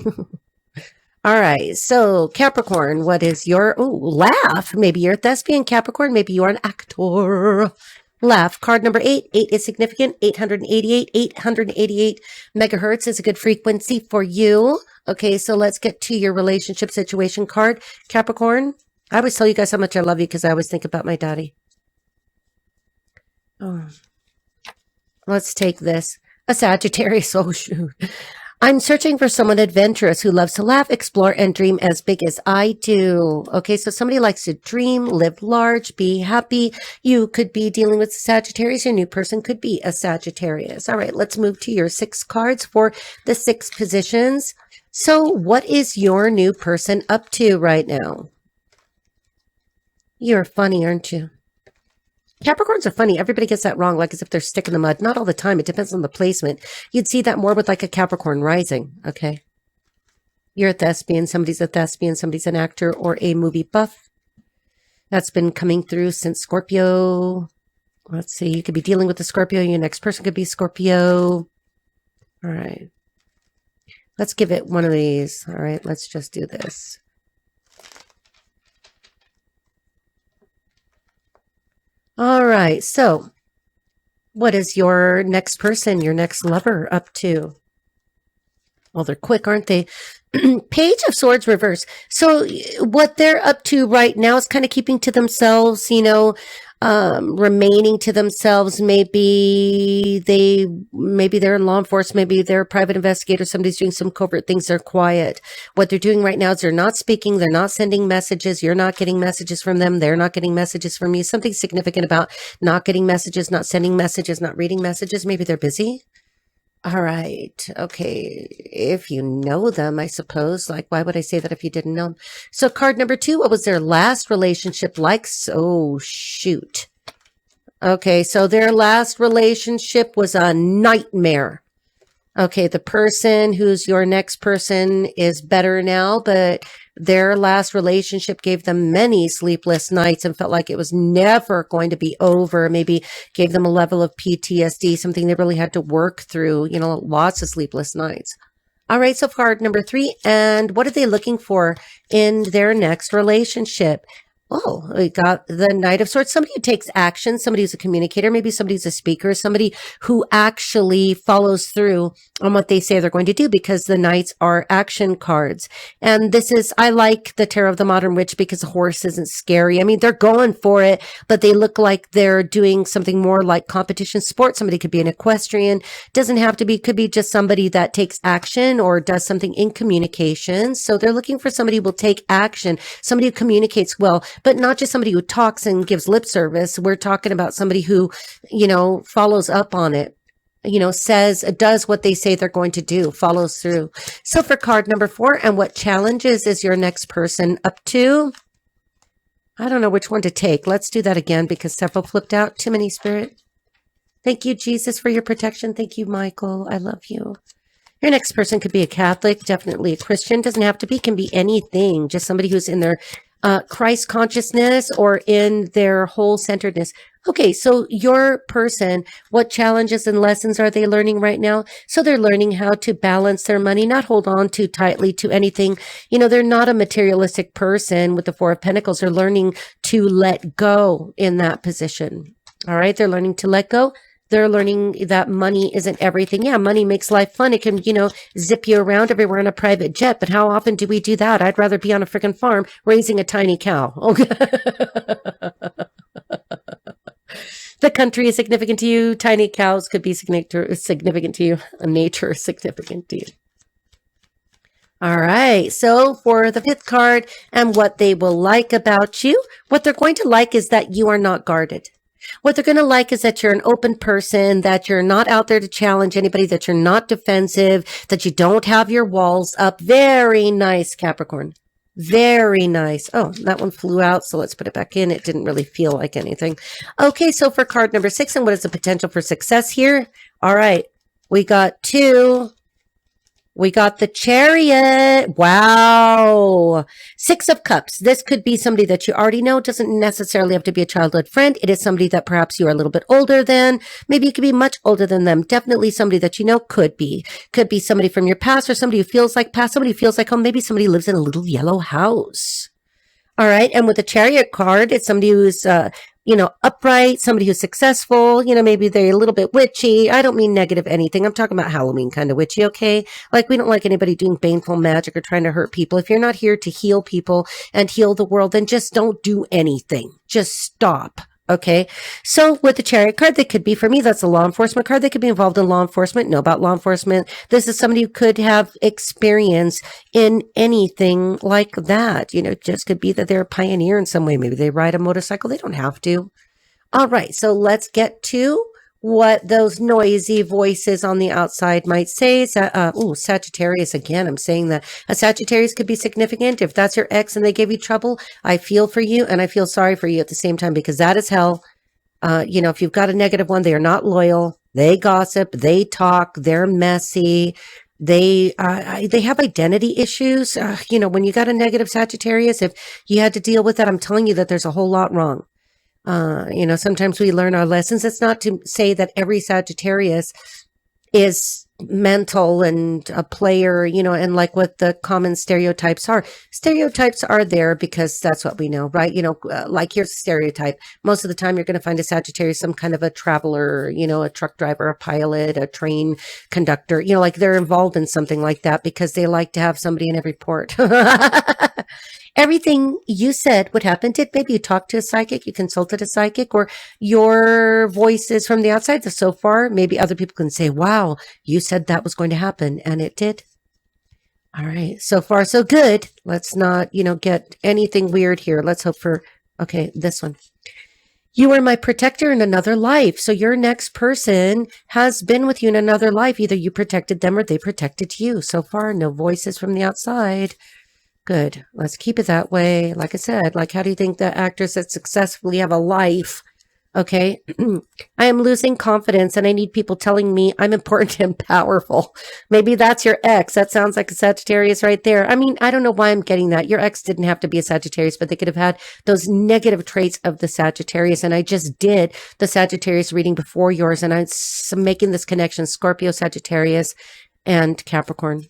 All right. So Capricorn, what is your, laugh. Maybe you're a thespian, Capricorn. Maybe you are an actor. Laugh. Card number 8. 8 is significant. 888 megahertz is a good frequency for you. Okay, so let's get to your relationship situation card. Capricorn, I always tell you guys how much I love you because I always think about my daddy. Oh, let's take this. A Sagittarius. Oh, shoot. I'm searching for someone adventurous who loves to laugh, explore, and dream as big as I do. Okay, so somebody likes to dream, live large, be happy. You could be dealing with Sagittarius. Your new person could be a Sagittarius. All right, let's move to your 6 cards for the 6 positions. So what is your new person up to right now? You're funny, aren't you? Capricorns are funny. Everybody gets that wrong, like as if they're stuck in the mud. Not all the time. It depends on the placement. You'd see that more with like a Capricorn rising. Okay. You're a thespian. Somebody's a thespian. Somebody's an actor or a movie buff. That's been coming through since Scorpio. Let's see. You could be dealing with the Scorpio. Your next person could be Scorpio. All right. Let's give it one of these. All right. Let's just do this. All right, so what is your next person, your next lover up to? Well, they're quick, aren't they? Page of Swords reverse. So what they're up to right now is kind of keeping to themselves, remaining to themselves. Maybe they're in law enforcement, maybe they're a private investigator, somebody's doing some covert things, they're quiet. What they're doing right now is they're not speaking, they're not sending messages, you're not getting messages from them, they're not getting messages from you. Something significant about not getting messages, not sending messages, not reading messages. Maybe they're busy. All right. Okay. If you know them, I suppose. Like, why would I say that if you didn't know them? So card number 2, what was their last relationship like? Oh, shoot. Okay. So their last relationship was a nightmare. Okay. The person who's your next person is better now, but their last relationship gave them many sleepless nights and felt like it was never going to be over. Maybe gave them a level of PTSD, something they really had to work through, lots of sleepless nights. All right, so card number 3. And what are they looking for in their next relationship? Oh, we got the Knight of Swords. Somebody who takes action, somebody who's a communicator, maybe somebody's a speaker, somebody who actually follows through on what they say they're going to do, because the Knights are action cards. And I like the Tarot of the Modern Witch because the horse isn't scary. I mean, they're going for it, but they look like they're doing something more like competition sport. Somebody could be an equestrian. Doesn't have to be, could be just somebody that takes action or does something in communications. So they're looking for somebody who will take action, somebody who communicates well, but not just somebody who talks and gives lip service. We're talking about somebody who, follows up on it, does what they say they're going to do, follows through. So for card number 4, and what challenges is your next person up to? I don't know which one to take. Let's do that again because several flipped out. Too many, Spirit. Thank you, Jesus, for your protection. Thank you, Michael. I love you. Your next person could be a Catholic, definitely a Christian. Doesn't have to be, can be anything. Just somebody who's in their Christ consciousness or in their whole centeredness. Okay, so your person, what challenges and lessons are they learning right now? So they're learning how to balance their money, not hold on too tightly to anything. They're not a materialistic person with the 4 of Pentacles. They're learning to let go in that position. All right, they're learning to let go. They're learning that money isn't everything. Yeah, money makes life fun. It can, zip you around everywhere in a private jet. But how often do we do that? I'd rather be on a freaking farm raising a tiny cow. Okay. The country is significant to you. Tiny cows could be significant to you. Nature is significant to you. All right. So for the 5th card and what they will like about you, what they're going to like is that you are not guarded. What they're going to like is that you're an open person, that you're not out there to challenge anybody, that you're not defensive, that you don't have your walls up. Very nice, Capricorn. Very nice. Oh, that one flew out, so let's put it back in. It didn't really feel like anything. Okay, so for card number 6, and what is the potential for success here? All right, we got 2. We got the Chariot. Wow. 6 of Cups. This could be somebody that you already know. Doesn't necessarily have to be a childhood friend. It is somebody that perhaps you are a little bit older than. Maybe you could be much older than them. Definitely somebody that you know. Could be. Could be somebody from your past or somebody who feels like past. Somebody who feels like home. Maybe somebody who lives in a little yellow house. All right. And with the Chariot card, it's somebody who's upright, somebody who's successful, maybe they're a little bit witchy. I don't mean negative anything. I'm talking about Halloween kind of witchy, okay? Like, we don't like anybody doing baneful magic or trying to hurt people. If you're not here to heal people and heal the world, then just don't do anything. Just stop. Okay. So with the Chariot card, that could be, for me, that's a law enforcement card. They could be involved in law enforcement, know about law enforcement. This is somebody who could have experience in anything like that. Just could be that they're a pioneer in some way. Maybe they ride a motorcycle. They don't have to. All right. So let's get to what those noisy voices on the outside might say. Sagittarius again. I'm saying that a Sagittarius could be significant. If that's your ex and they gave you trouble, I feel for you and I feel sorry for you at the same time, because that is hell. If you've got a negative one, they are not loyal. They gossip. They talk. They're messy. They have identity issues. When you got a negative Sagittarius, if you had to deal with that, I'm telling you that there's a whole lot wrong. Sometimes we learn our lessons. It's not to say that every Sagittarius is mental and a player, and like what the common stereotypes are. Stereotypes are there because that's what we know, right? Like, here's a stereotype. Most of the time you're going to find a Sagittarius, some kind of a traveler, a truck driver, a pilot, a train conductor, like they're involved in something like that because they like to have somebody in every port. Everything you said would happen. Did maybe you talked to a psychic, you consulted a psychic, or your voices from the outside? So far, maybe other people can say, wow, you said that was going to happen, and it did. All right. So far, so good. Let's not, get anything weird here. Let's hope for, okay, this one. You were my protector in another life. So your next person has been with you in another life. Either you protected them or they protected you. So far, no voices from the outside. Good. Let's keep it that way. Like I said, how do you think the actors that successfully have a life? Okay. I am losing confidence and I need people telling me I'm important and powerful. Maybe that's your ex. That sounds like a Sagittarius right there. I mean, I don't know why I'm getting that. Your ex didn't have to be a Sagittarius, but they could have had those negative traits of the Sagittarius. And I just did the Sagittarius reading before yours. And I'm making this connection, Scorpio, Sagittarius, and Capricorn.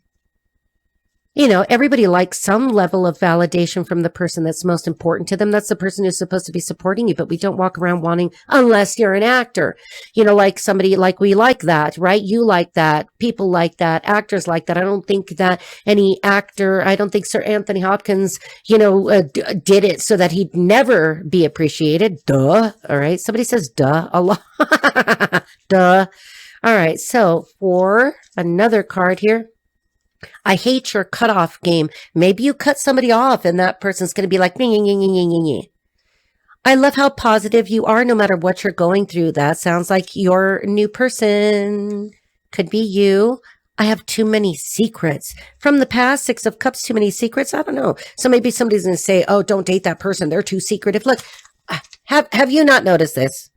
Everybody likes some level of validation from the person that's most important to them. That's the person who's supposed to be supporting you, but we don't walk around wanting, unless you're an actor, like somebody, like we like that, right? You like that. People like that. Actors like that. I don't think that any actor, I don't think Sir Anthony Hopkins, did it so that he'd never be appreciated. Duh. All right. Somebody says duh a lot. Duh. All right. So for another card here. I hate your cutoff game. Maybe you cut somebody off and that person's going to be like, nye, nye, nye, nye, nye, nye. I love how positive you are no matter what you're going through. That sounds like your new person. Could be you. I have too many secrets. From the past, 6 of Cups, too many secrets? I don't know. So maybe somebody's going to say, oh, don't date that person. They're too secretive. Look, have you not noticed this?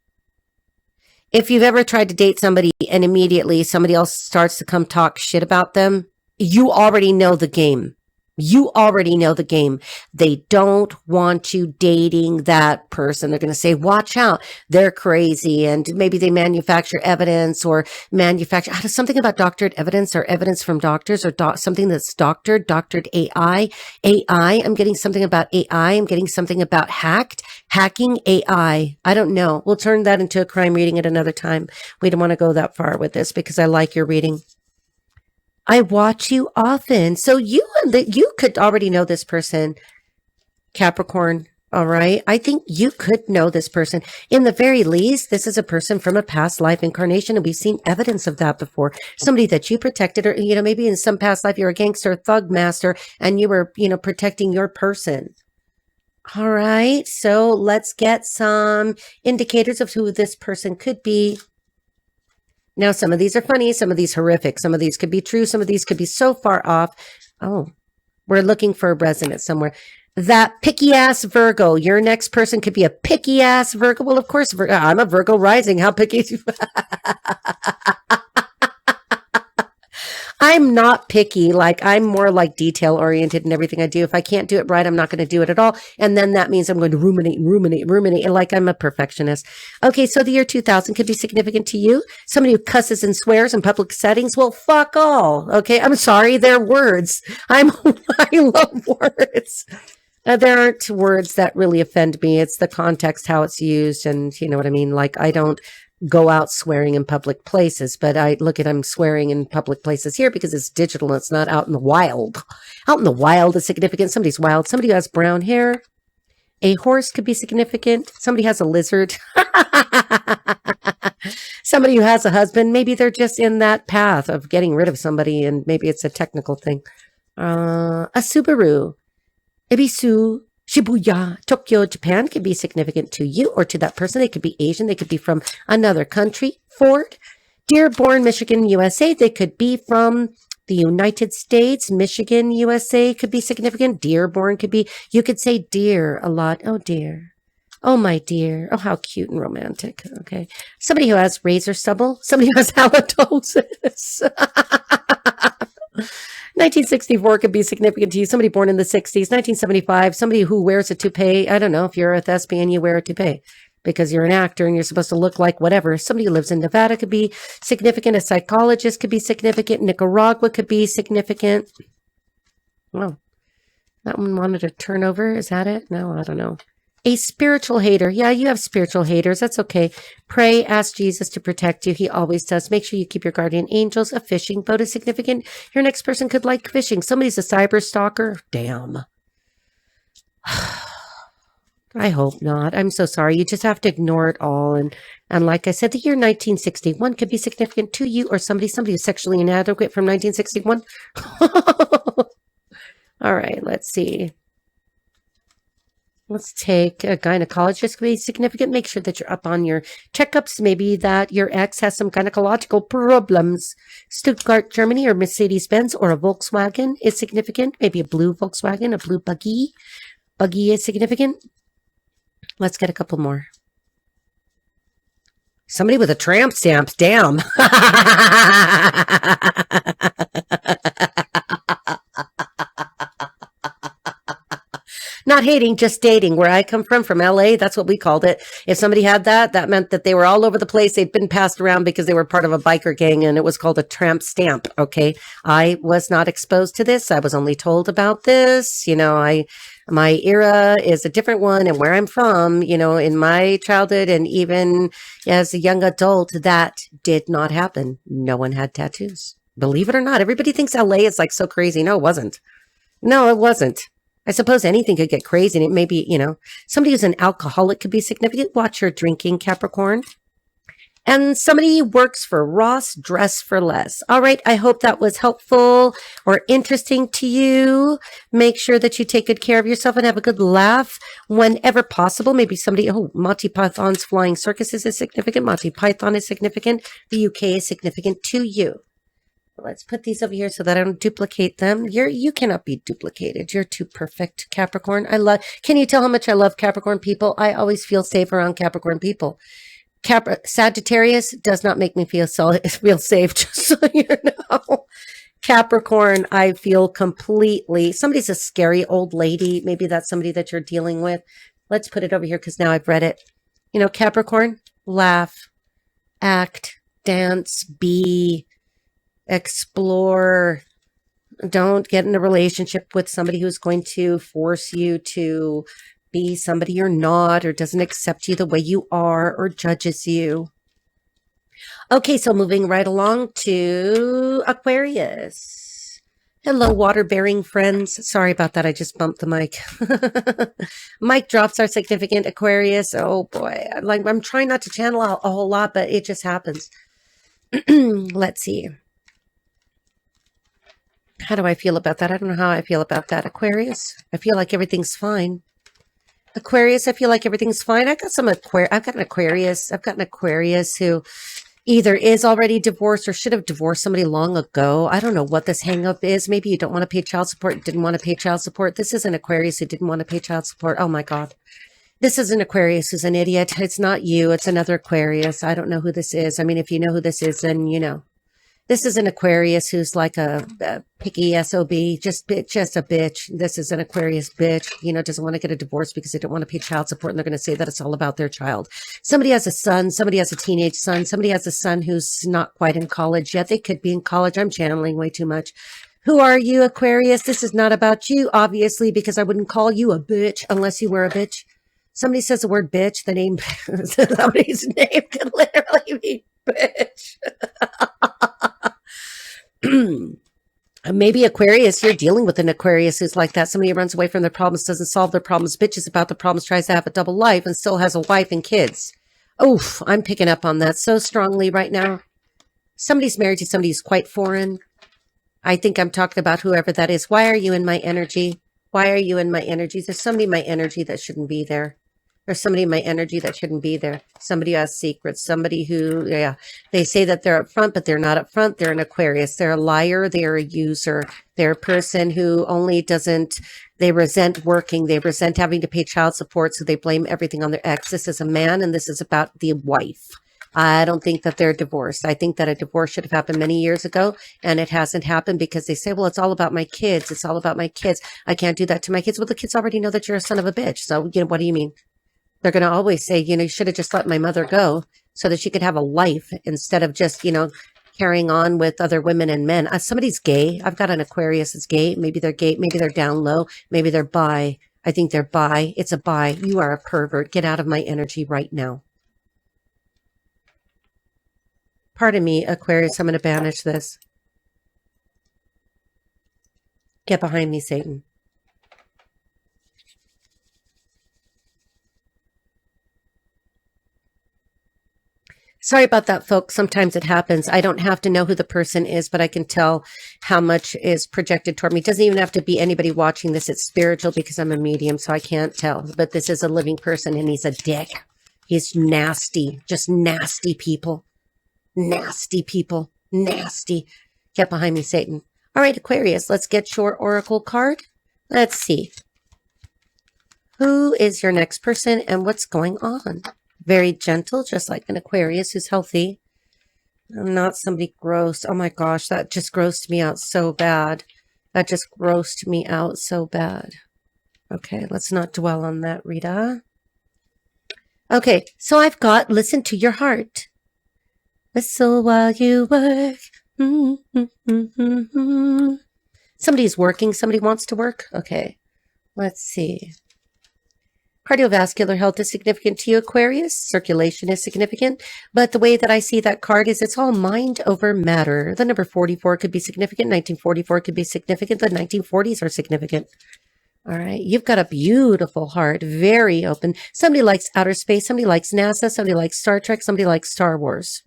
If you've ever tried to date somebody and immediately somebody else starts to come talk shit about them, you already know the game. You already know the game. They don't want you dating that person. They're going to say, watch out. They're crazy. And maybe they manufacture evidence or manufacture something about doctored evidence or evidence from doctors or something that's doctored AI. I'm getting something about AI. I'm getting something about hacking AI. I don't know. We'll turn that into a crime reading at another time. We don't want to go that far with this because I like your reading. I watch you often. So you could already know this person, Capricorn. All right. I think you could know this person. In the very least, this is a person from a past life incarnation. And we've seen evidence of that before. Somebody that you protected, or, maybe in some past life, you're a gangster, thug master, and you were, protecting your person. All right. So let's get some indicators of who this person could be. Now, some of these are funny, some of these horrific, some of these could be true, some of these could be so far off. Oh, we're looking for a resonance somewhere. That picky ass Virgo, your next person could be a picky ass Virgo. Well, of course, I'm a Virgo rising. How picky? I'm not picky. I'm more detail oriented in everything I do. If I can't do it right, I'm not going to do it at all. And then that means I'm going to ruminate. And I'm a perfectionist. Okay. So the year 2000 could be significant to you. Somebody who cusses and swears in public settings. Well, fuck all. Okay. I'm sorry. They're words. I love words. There aren't words that really offend me. It's the context, how it's used, and you know what I mean? Like, I don't go out swearing in public places, but I look at I'm swearing in public places here because it's digital and it's not out in the wild. Out in the wild is significant. Somebody's wild. Somebody who has brown hair. A horse could be significant. Somebody has a lizard. Somebody who has a husband. Maybe they're just in that path of getting rid of somebody, and maybe it's a technical thing. A Subaru. Ebisu, Shibuya, Tokyo, Japan could be significant to you or to that person. They could be Asian. They could be from another country. Ford, Dearborn, Michigan, USA. They could be from the United States. Michigan, USA could be significant. Dearborn could be, you could say dear a lot. Oh, dear. Oh, my dear. Oh, how cute and romantic. Okay. Somebody who has razor stubble. Somebody who has halitosis. 1964 could be significant to you. Somebody born in the 60s. 1975, somebody who wears a toupee. I don't know. If you're a thespian, you wear a toupee because you're an actor and you're supposed to look like whatever. Somebody who lives in Nevada could be significant. A psychologist could be significant. Nicaragua could be significant. Oh, that one wanted to turn over. Is that it? No, I don't know. A spiritual hater. Yeah, you have spiritual haters. That's okay. Pray, ask Jesus to protect you. He always does. Make sure you keep your guardian angels. A fishing boat is significant. Your next person could like fishing. Somebody's a cyber stalker. Damn. I hope not. I'm so sorry. You just have to ignore it all. And like I said, the year 1961 could be significant to you or somebody who's sexually inadequate from 1961. All right, let's see. Let's take a gynecologist could be significant. Make sure that you're up on your checkups. Maybe that your ex has some gynecological problems. Stuttgart, Germany, or Mercedes-Benz or a Volkswagen is significant. Maybe a blue Volkswagen, a blue buggy. Buggy is significant. Let's get a couple more. Somebody with a tramp stamp. Damn. Not hating, just dating. Where I come from LA, that's what we called it. If somebody had that, that meant that they were all over the place. They'd been passed around because they were part of a biker gang, and it was called a tramp stamp. Okay. I was not exposed to this. I was only told about this. You know, my era is a different one, and where I'm from, you know, in my childhood and even as a young adult, that did not happen. No one had tattoos. Believe it or not, everybody thinks LA is like so crazy. No, it wasn't. No, it wasn't. I suppose anything could get crazy, and it may be, you know, somebody who's an alcoholic could be significant. Watch your drinking, Capricorn. And somebody who works for Ross, dress for less. All right, I hope that was helpful or interesting to you. Make sure that you take good care of yourself and have a good laugh whenever possible. Maybe somebody, Monty Python's Flying Circuses is significant. Monty Python is significant. The UK is significant to you. Let's put these over here so that I don't duplicate them. You cannot be duplicated. You're too perfect, Capricorn. Can you tell how much I love Capricorn people? I always feel safe around Capricorn people. Sagittarius does not make me feel safe, just so you know. Capricorn, I feel completely, somebody's a scary old lady. Maybe that's somebody that you're dealing with. Let's put it over here because now I've read it. You know, Capricorn, laugh, act, dance, be, explore. Don't get in a relationship with somebody who's going to force you to be somebody you're not, or doesn't accept you the way you are, or judges you. Okay, so moving right along to Aquarius. Hello, water-bearing friends. Sorry about that. I just bumped the mic. Mic drops are significant. Aquarius. Oh boy. I'm trying not to channel a whole lot, but it just happens. Let's see. How do I feel about that? I don't know how I feel about that. Aquarius, I feel like everything's fine. Aquarius, I feel like everything's fine. I've got an Aquarius who either is already divorced or should have divorced somebody long ago. I don't know what this hang up is. Maybe you don't want to pay child support, didn't want to pay child support. This is an Aquarius who didn't want to pay child support. Oh my God. This is an Aquarius who's an idiot. It's not you. It's another Aquarius. I don't know who this is. I mean, if you know who this is, then you know. This is an Aquarius who's like a picky SOB, just a bitch. This is an Aquarius bitch, you know, doesn't want to get a divorce because they don't want to pay child support, and they're going to say that it's all about their child. Somebody has a son, somebody has a teenage son, somebody has a son who's not quite in college yet. They could be in college. I'm channeling way too much. Who are you, Aquarius? This is not about you, obviously, because I wouldn't call you a bitch unless you were a bitch. Somebody says the word bitch, the name, somebody's name could literally be bitch. Maybe Aquarius, you're dealing with an Aquarius who's like that. Somebody who runs away from their problems, doesn't solve their problems, bitches about the problems, tries to have a double life, and still has a wife and kids. Oof, I'm picking up on that so strongly right now. Somebody's married to somebody who's quite foreign. I think I'm talking about whoever that is. Why are you in my energy? Why are you in my energy? There's somebody in my energy that shouldn't be there. There's somebody in my energy that shouldn't be there. Somebody who has secrets. Somebody who, yeah, they say that they're up front, but they're not up front. They're an Aquarius. They're a liar. They're a user. They're a person who only doesn't, they resent working. They resent having to pay child support, so they blame everything on their ex. This is a man, and this is about the wife. I don't think that they're divorced. I think that a divorce should have happened many years ago, and it hasn't happened because they say, well, it's all about my kids. It's all about my kids. I can't do that to my kids. Well, the kids already know that you're a son of a bitch. So, what do you mean? They're going to always say, you should have just let my mother go so that she could have a life instead of just, carrying on with other women and men. Somebody's gay. I've got an Aquarius that's gay. Maybe they're gay. Maybe they're down low. Maybe they're bi. I think they're bi. It's a bi. You are a pervert. Get out of my energy right now. Pardon me, Aquarius. I'm going to banish this. Get behind me, Satan. Sorry about that, folks. Sometimes it happens. I don't have to know who the person is, but I can tell how much is projected toward me. It doesn't even have to be anybody watching this. It's spiritual because I'm a medium, so I can't tell. But this is a living person, and he's a dick. He's nasty. Just nasty people. Nasty people. Nasty. Get behind me, Satan. All right, Aquarius, let's get your oracle card. Let's see. Who is your next person, and what's going on? Very gentle, just like an Aquarius who's healthy. I'm not somebody gross. Oh my gosh, that just grossed me out so bad. That just grossed me out so bad. Okay, let's not dwell on that, Rita. Okay, so I've got listen to your heart. Whistle while you work. Somebody's working. Somebody wants to work. Okay, let's see. Cardiovascular health is significant to you, Aquarius. Circulation is significant. But the way that I see that card is it's all mind over matter. The number 44 could be significant. 1944 could be significant. The 1940s are significant. All right. You've got a beautiful heart. Very open. Somebody likes outer space. Somebody likes NASA. Somebody likes Star Trek. Somebody likes Star Wars.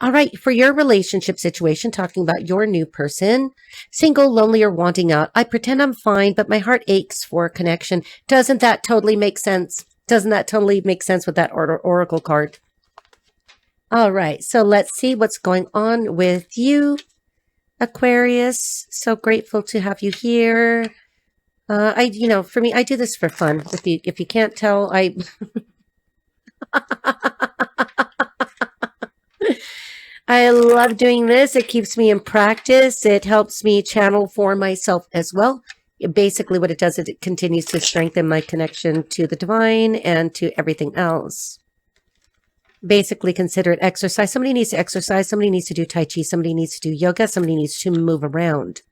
All right, for your relationship situation, talking about your new person, single, lonely, or wanting out, I pretend I'm fine, but my heart aches for a connection. Doesn't that totally make sense? Doesn't that totally make sense with that oracle card? All right, so let's see what's going on with you, Aquarius. So grateful to have you here. For me, I do this for fun. If you can't tell, I love doing this. It keeps me in practice. It helps me channel for myself as well. Basically, what it does is it continues to strengthen my connection to the divine and to everything else. Basically, consider it exercise. Somebody needs to exercise. Somebody needs to do Tai Chi. Somebody needs to do yoga. Somebody needs to move around.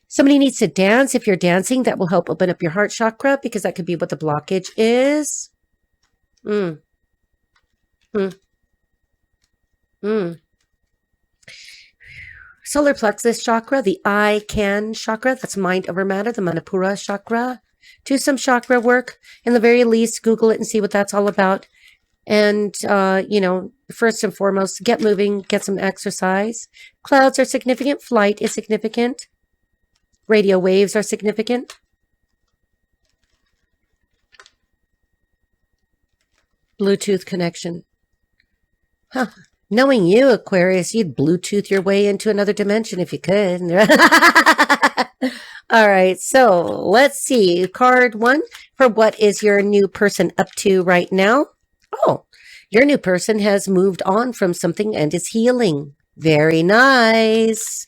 Somebody needs to dance. If you're dancing, that will help open up your heart chakra because that could be what the blockage is. Solar plexus chakra, the I can chakra, that's mind over matter, the Manipura chakra. Do some chakra work. In the very least, Google it and see what that's all about. And, first and foremost, get moving, get some exercise. Clouds are significant. Flight is significant. Radio waves are significant. Bluetooth connection. Huh. Knowing you, Aquarius, you'd Bluetooth your way into another dimension if you could. All right, so let's see. Card 1 for what is your new person up to right now? Oh, your new person has moved on from something and is healing. Very nice.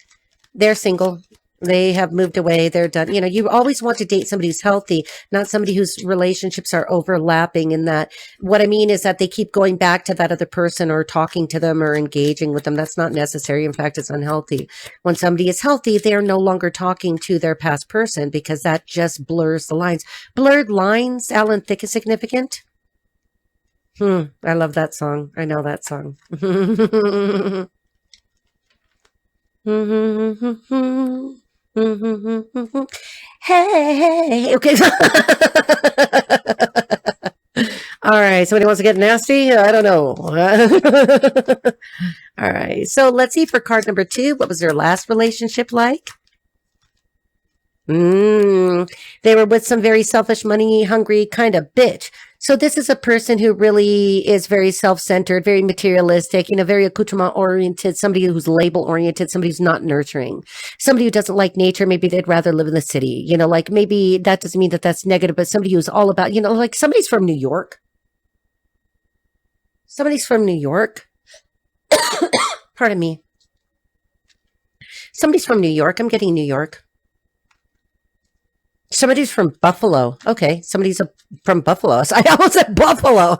They're single. They have moved away. They're done. You know, you always want to date somebody who's healthy, not somebody whose relationships are overlapping. In that, what I mean is that they keep going back to that other person or talking to them or engaging with them. That's not necessary. In fact, it's unhealthy. When somebody is healthy, they are no longer talking to their past person because that just blurs the lines. Blurred lines, Alan Thicke is significant. I love that song. I know that song. Hey, okay. All right. Somebody wants to get nasty? I don't know. All right. So let's see for card number 2. What was their last relationship like? They were with some very selfish, money hungry kind of bitch. So this is a person who really is very self-centered, very materialistic, you know, very accoutrement oriented, somebody who's label oriented, somebody who's not nurturing, somebody who doesn't like nature. Maybe they'd rather live in the city, you know, like maybe that doesn't mean that that's negative, but somebody who's all about, you know, like somebody's from New York. Somebody's from New York. Pardon me. Somebody's from New York. I'm getting New York. Somebody's from Buffalo. Okay, somebody's from Buffalo. I almost said Buffalo.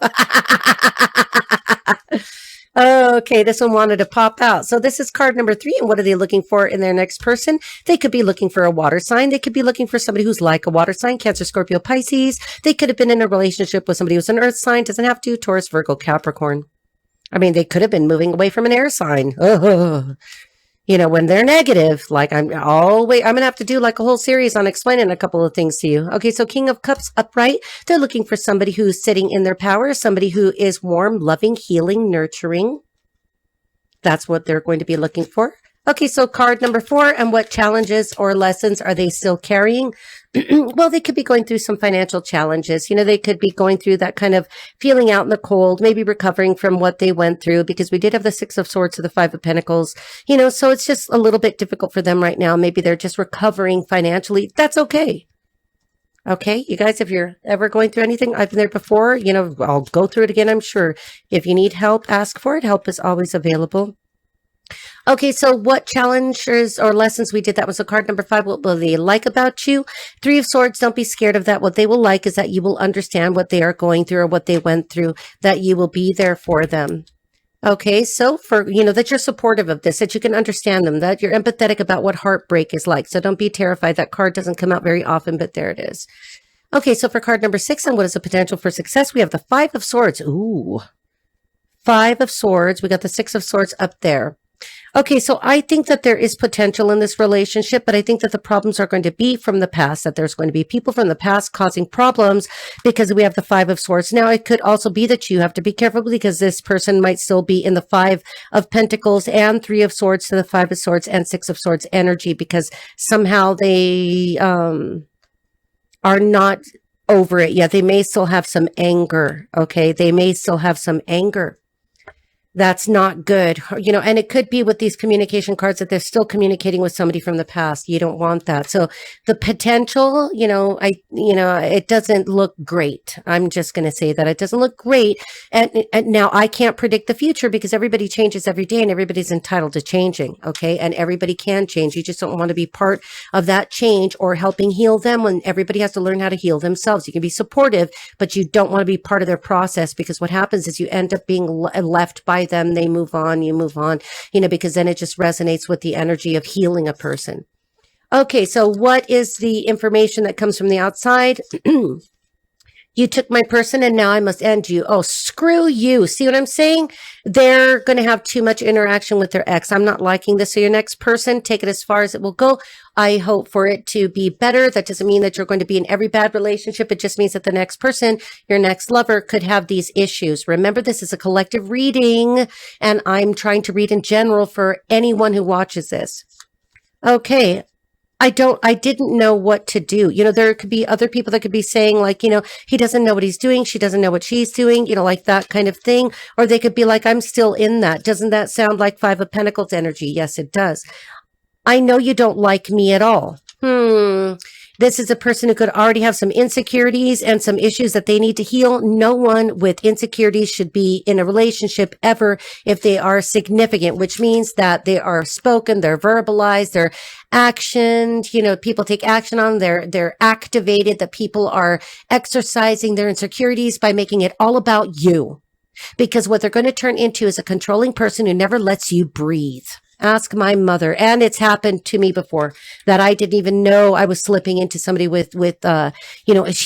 Okay, this one wanted to pop out. So this is card number 3. And what are they looking for in their next person? They could be looking for a water sign. They could be looking for somebody who's like a water sign, Cancer, Scorpio, Pisces. They could have been in a relationship with somebody who's an earth sign. Doesn't have to. Taurus, Virgo, Capricorn. I mean, they could have been moving away from an air sign. You know, when they're negative, like I'm going to have to do like a whole series on explaining a couple of things to you. Okay. So King of Cups upright, they're looking for somebody who's sitting in their power, somebody who is warm, loving, healing, nurturing. That's what they're going to be looking for. Okay. So card number 4, and what challenges or lessons are they still carrying? Well, they could be going through some financial challenges. You know, they could be going through that kind of feeling out in the cold, maybe recovering from what they went through, because we did have the 6 of Swords to the 5 of Pentacles, you know, so it's just a little bit difficult for them right now. Maybe they're just recovering financially. That's okay. Okay, you guys, if you're ever going through anything, I've been there before, you know, I'll go through it again, I'm sure. If you need help, ask for it. Help is always available. Okay, so what challenges or lessons we did? That was a card number 5. What will they like about you? 3 of Swords, don't be scared of that. What they will like is that you will understand what they are going through or what they went through, that you will be there for them. Okay, so for, you know, that you're supportive of this, that you can understand them, that you're empathetic about what heartbreak is like. So don't be terrified. That card doesn't come out very often, but there it is. Okay, so for card number 6, and what is the potential for success? We have the 5 of Swords. Ooh, 5 of Swords. We got the 6 of Swords up there. Okay, so I think that there is potential in this relationship, but I think that the problems are going to be from the past, that there's going to be people from the past causing problems because we have the 5 of Swords. Now, it could also be that you have to be careful because this person might still be in the 5 of Pentacles and 3 of Swords to the 5 of Swords and 6 of Swords energy, because somehow they are not over it yet. They may still have some anger, okay? They may still have some anger. That's not good, you know, and it could be with these communication cards that they're still communicating with somebody from the past. You don't want that. So the potential, you know, it doesn't look great. I'm just going to say that it doesn't look great. And now I can't predict the future because everybody changes every day and everybody's entitled to changing. Okay. And everybody can change. You just don't want to be part of that change or helping heal them when everybody has to learn how to heal themselves. You can be supportive, but you don't want to be part of their process, because what happens is you end up being left by them. They move on, you move on, you know, because then it just resonates with the energy of healing a person. Okay, so what is the information that comes from the outside? You took my person and now I must end you. Oh, screw you. See what I'm saying? They're going to have too much interaction with their ex. I'm not liking this. So your next person, take it as far as it will go. I hope for it to be better. That doesn't mean that you're going to be in every bad relationship. It just means that the next person, your next lover, could have these issues. Remember, this is a collective reading, and I'm trying to read in general for anyone who watches this. Okay. I didn't know what to do. You know, there could be other people that could be saying like, you know, he doesn't know what he's doing. She doesn't know what she's doing, you know, like that kind of thing. Or they could be like, I'm still in that. Doesn't that sound like 5 of Pentacles energy? Yes, it does. I know you don't like me at all. This is a person who could already have some insecurities and some issues that they need to heal. No one with insecurities should be in a relationship ever if they are significant, which means that they are spoken, they're verbalized, they're actioned, people take action on, they're activated, that people are exercising their insecurities by making it all about you. Because what they're going to turn into is a controlling person who never lets you breathe. Ask my mother. And it's happened to me before that I didn't even know I was slipping into somebody with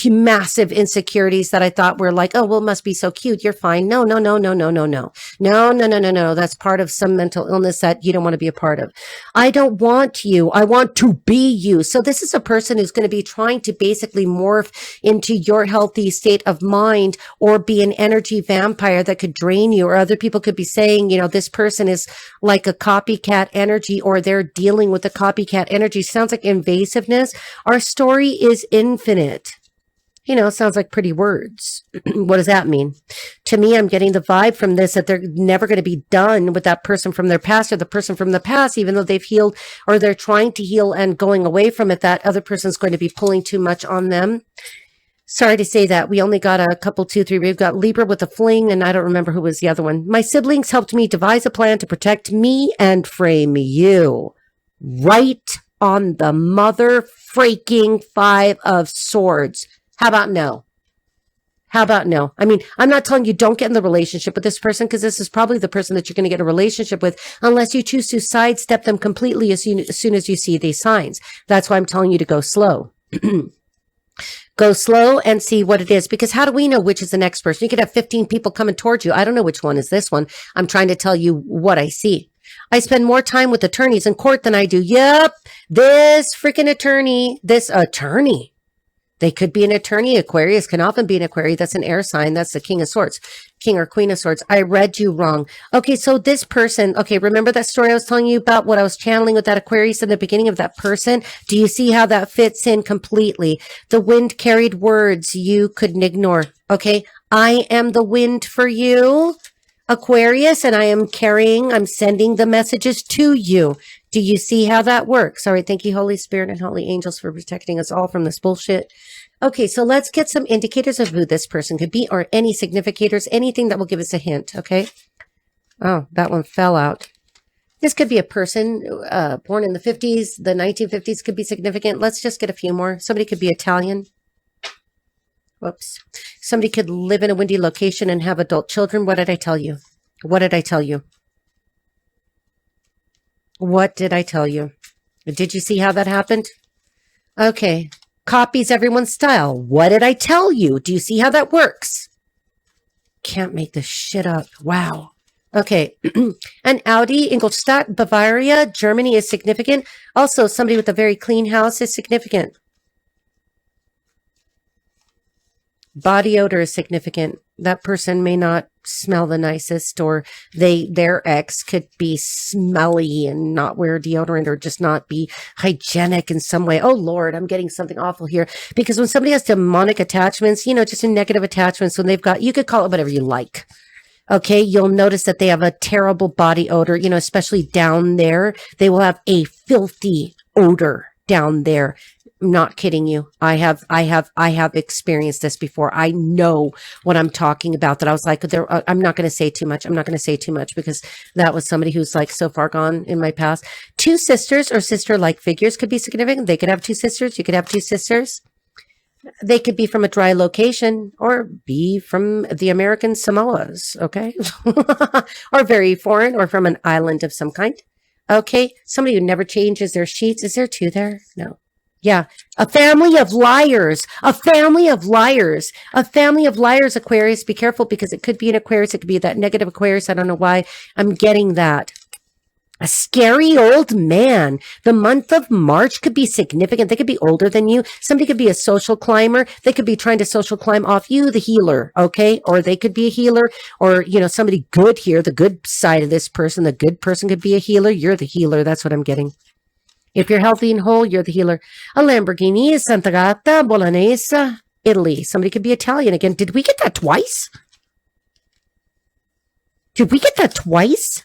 massive insecurities that I thought were like, oh, well, it must be so cute. You're fine. No, no, no, no, no, no, no, no, no, no, no, no. That's part of some mental illness that you don't want to be a part of. I don't want you. I want to be you. So this is a person who's going to be trying to basically morph into your healthy state of mind or be an energy vampire that could drain you. Or other people could be saying, this person is like a copycat energy, or they're dealing with the copycat energy. Sounds like invasiveness. Our story is infinite. Sounds like pretty words. What does that mean? To me, I'm getting the vibe from this that they're never going to be done with that person from their past, or the person from the past, even though they've healed or they're trying to heal and going away from it, that other person's going to be pulling too much on them. Sorry to say that. We only got a couple, 2, 3. We've got Libra with a fling, and I don't remember who was the other one. My siblings helped me devise a plan to protect me and frame you. Right on the mother freaking 5 of Swords. How about no? How about no? I mean, I'm not telling you don't get in the relationship with this person, because this is probably the person that you're going to get in a relationship with, unless you choose to sidestep them completely as soon as you see these signs. That's why I'm telling you to go slow. Go slow and see what it is, because how do we know which is the next person? You could have 15 people coming towards you. I don't know which one is this one. I'm trying to tell you what I see. I spend more time with attorneys in court than I do. Yep, this freaking attorney, this attorney. They could be an attorney. Aquarius can often be an Aquarius. That's an air sign. That's the King of Swords, King or Queen of Swords. I read you wrong. Okay, so this person, remember that story I was telling you about, what I was channeling with that Aquarius in the beginning of that person? Do you see how that fits in completely? The wind carried words you couldn't ignore. Okay, I am the wind for you, Aquarius, and I'm sending the messages to you. Do you see how that works? All right. Thank you, Holy Spirit and Holy Angels, for protecting us all from this bullshit. Okay. So let's get some indicators of who this person could be, or any significators, anything that will give us a hint. Okay. Oh, that one fell out. This could be a person born in the 50s. The 1950s could be significant. Let's just get a few more. Somebody could be Italian. Whoops. Somebody could live in a windy location and have adult children. What did I tell you? What did I tell you? What did I tell you? Did you see how that happened? Okay. Copies everyone's style. What did I tell you? Do you see how that works? Can't make this shit up. Wow. Okay. An Audi, Ingolstadt, Bavaria, Germany is significant. Also, somebody with a very clean house is significant. Body odor is significant. That person may not smell the nicest, or their ex could be smelly and not wear deodorant, or just not be hygienic in some way. Oh Lord, I'm getting something awful here. Because when somebody has demonic attachments, just in negative attachments, when they've got, you could call it whatever you like. Okay, you'll notice that they have a terrible body odor, especially down there. They will have a filthy odor down there. I'm not kidding you. I have experienced this before. I know what I'm talking about. That I was like, I'm not going to say too much. I'm not going to say too much, because that was somebody who's like so far gone in my past. 2 sisters or sister-like figures could be significant. They could have 2 sisters. You could have 2 sisters. They could be from a dry location, or be from the American Samoas. Okay. Or very foreign, or from an island of some kind. Okay. Somebody who never changes their sheets. Is there 2 there? No. Yeah. A family of liars. A family of liars. A family of liars, Aquarius. Be careful, because it could be an Aquarius. It could be that negative Aquarius. I don't know why I'm getting that. A scary old man. The month of March could be significant. They could be older than you. Somebody could be a social climber. They could be trying to social climb off you, the healer. Okay. Or they could be a healer, or, somebody good here, the good side of this person. The good person could be a healer. You're the healer. That's what I'm getting. If you're healthy and whole, you're the healer. A Lamborghini, Santa Gata, Bolognese, Italy. Somebody could be Italian again. Did we get that twice? Did we get that twice?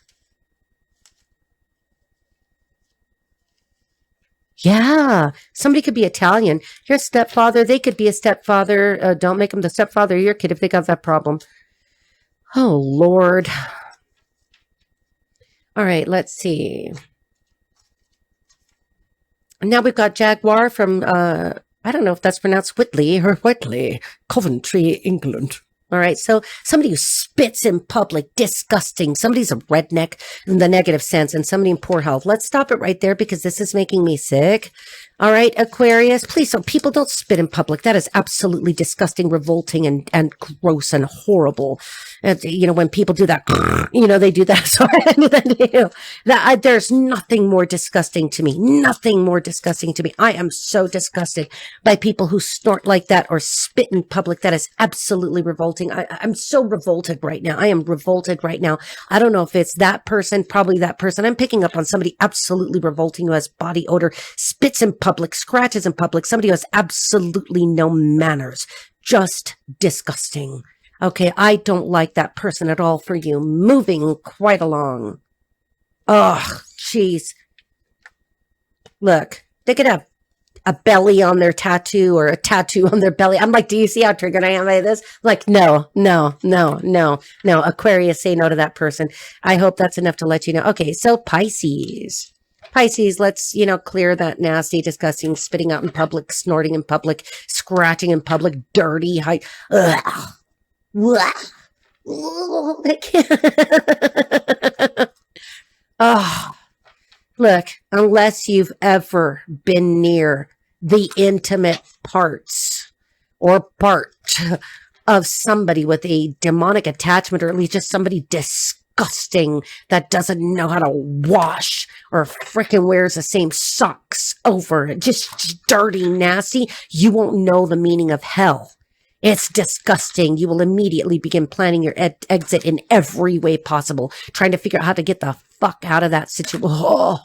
Yeah, somebody could be Italian. Your stepfather, they could be a stepfather. Don't make them the stepfather of your kid if they got that problem. Oh, Lord. All right, let's see. Now we've got Jaguar from, I don't know if that's pronounced Whitley or Whitley, Coventry, England. All right, so somebody who spits in public, disgusting. Somebody's a redneck in the negative sense and somebody in poor health. Let's stop it right there because this is making me sick. All right, Aquarius, please, so people don't spit in public. That is absolutely disgusting, revolting, and gross and horrible. And, when people do that, they do that. So there's nothing more disgusting to me. Nothing more disgusting to me. I am so disgusted by people who snort like that or spit in public. That is absolutely revolting. I'm so revolted right now. I am revolted right now. I don't know if it's that person, probably that person. I'm picking up on somebody absolutely revolting who has body odor, spits in public, scratches in public, somebody who has absolutely no manners. Just disgusting. Okay, I don't like that person at all for you. Moving quite along. Oh, jeez. Look, they could have a belly on their tattoo or a tattoo on their belly. I'm like, do you see how triggered I am by this? Like, no. Aquarius, say no to that person. I hope that's enough to let you know. Okay, so Pisces. Pisces, let's, clear that nasty, disgusting, spitting out in public, snorting in public, scratching in public, dirty, ugh. I can't. Oh, look, unless you've ever been near the intimate parts or part of somebody with a demonic attachment, or at least just somebody disgusting that doesn't know how to wash or frickin' wears the same socks over, just dirty, nasty, you won't know the meaning of hell. It's disgusting. You will immediately begin planning your exit in every way possible, trying to figure out how to get the fuck out of that situation. Oh.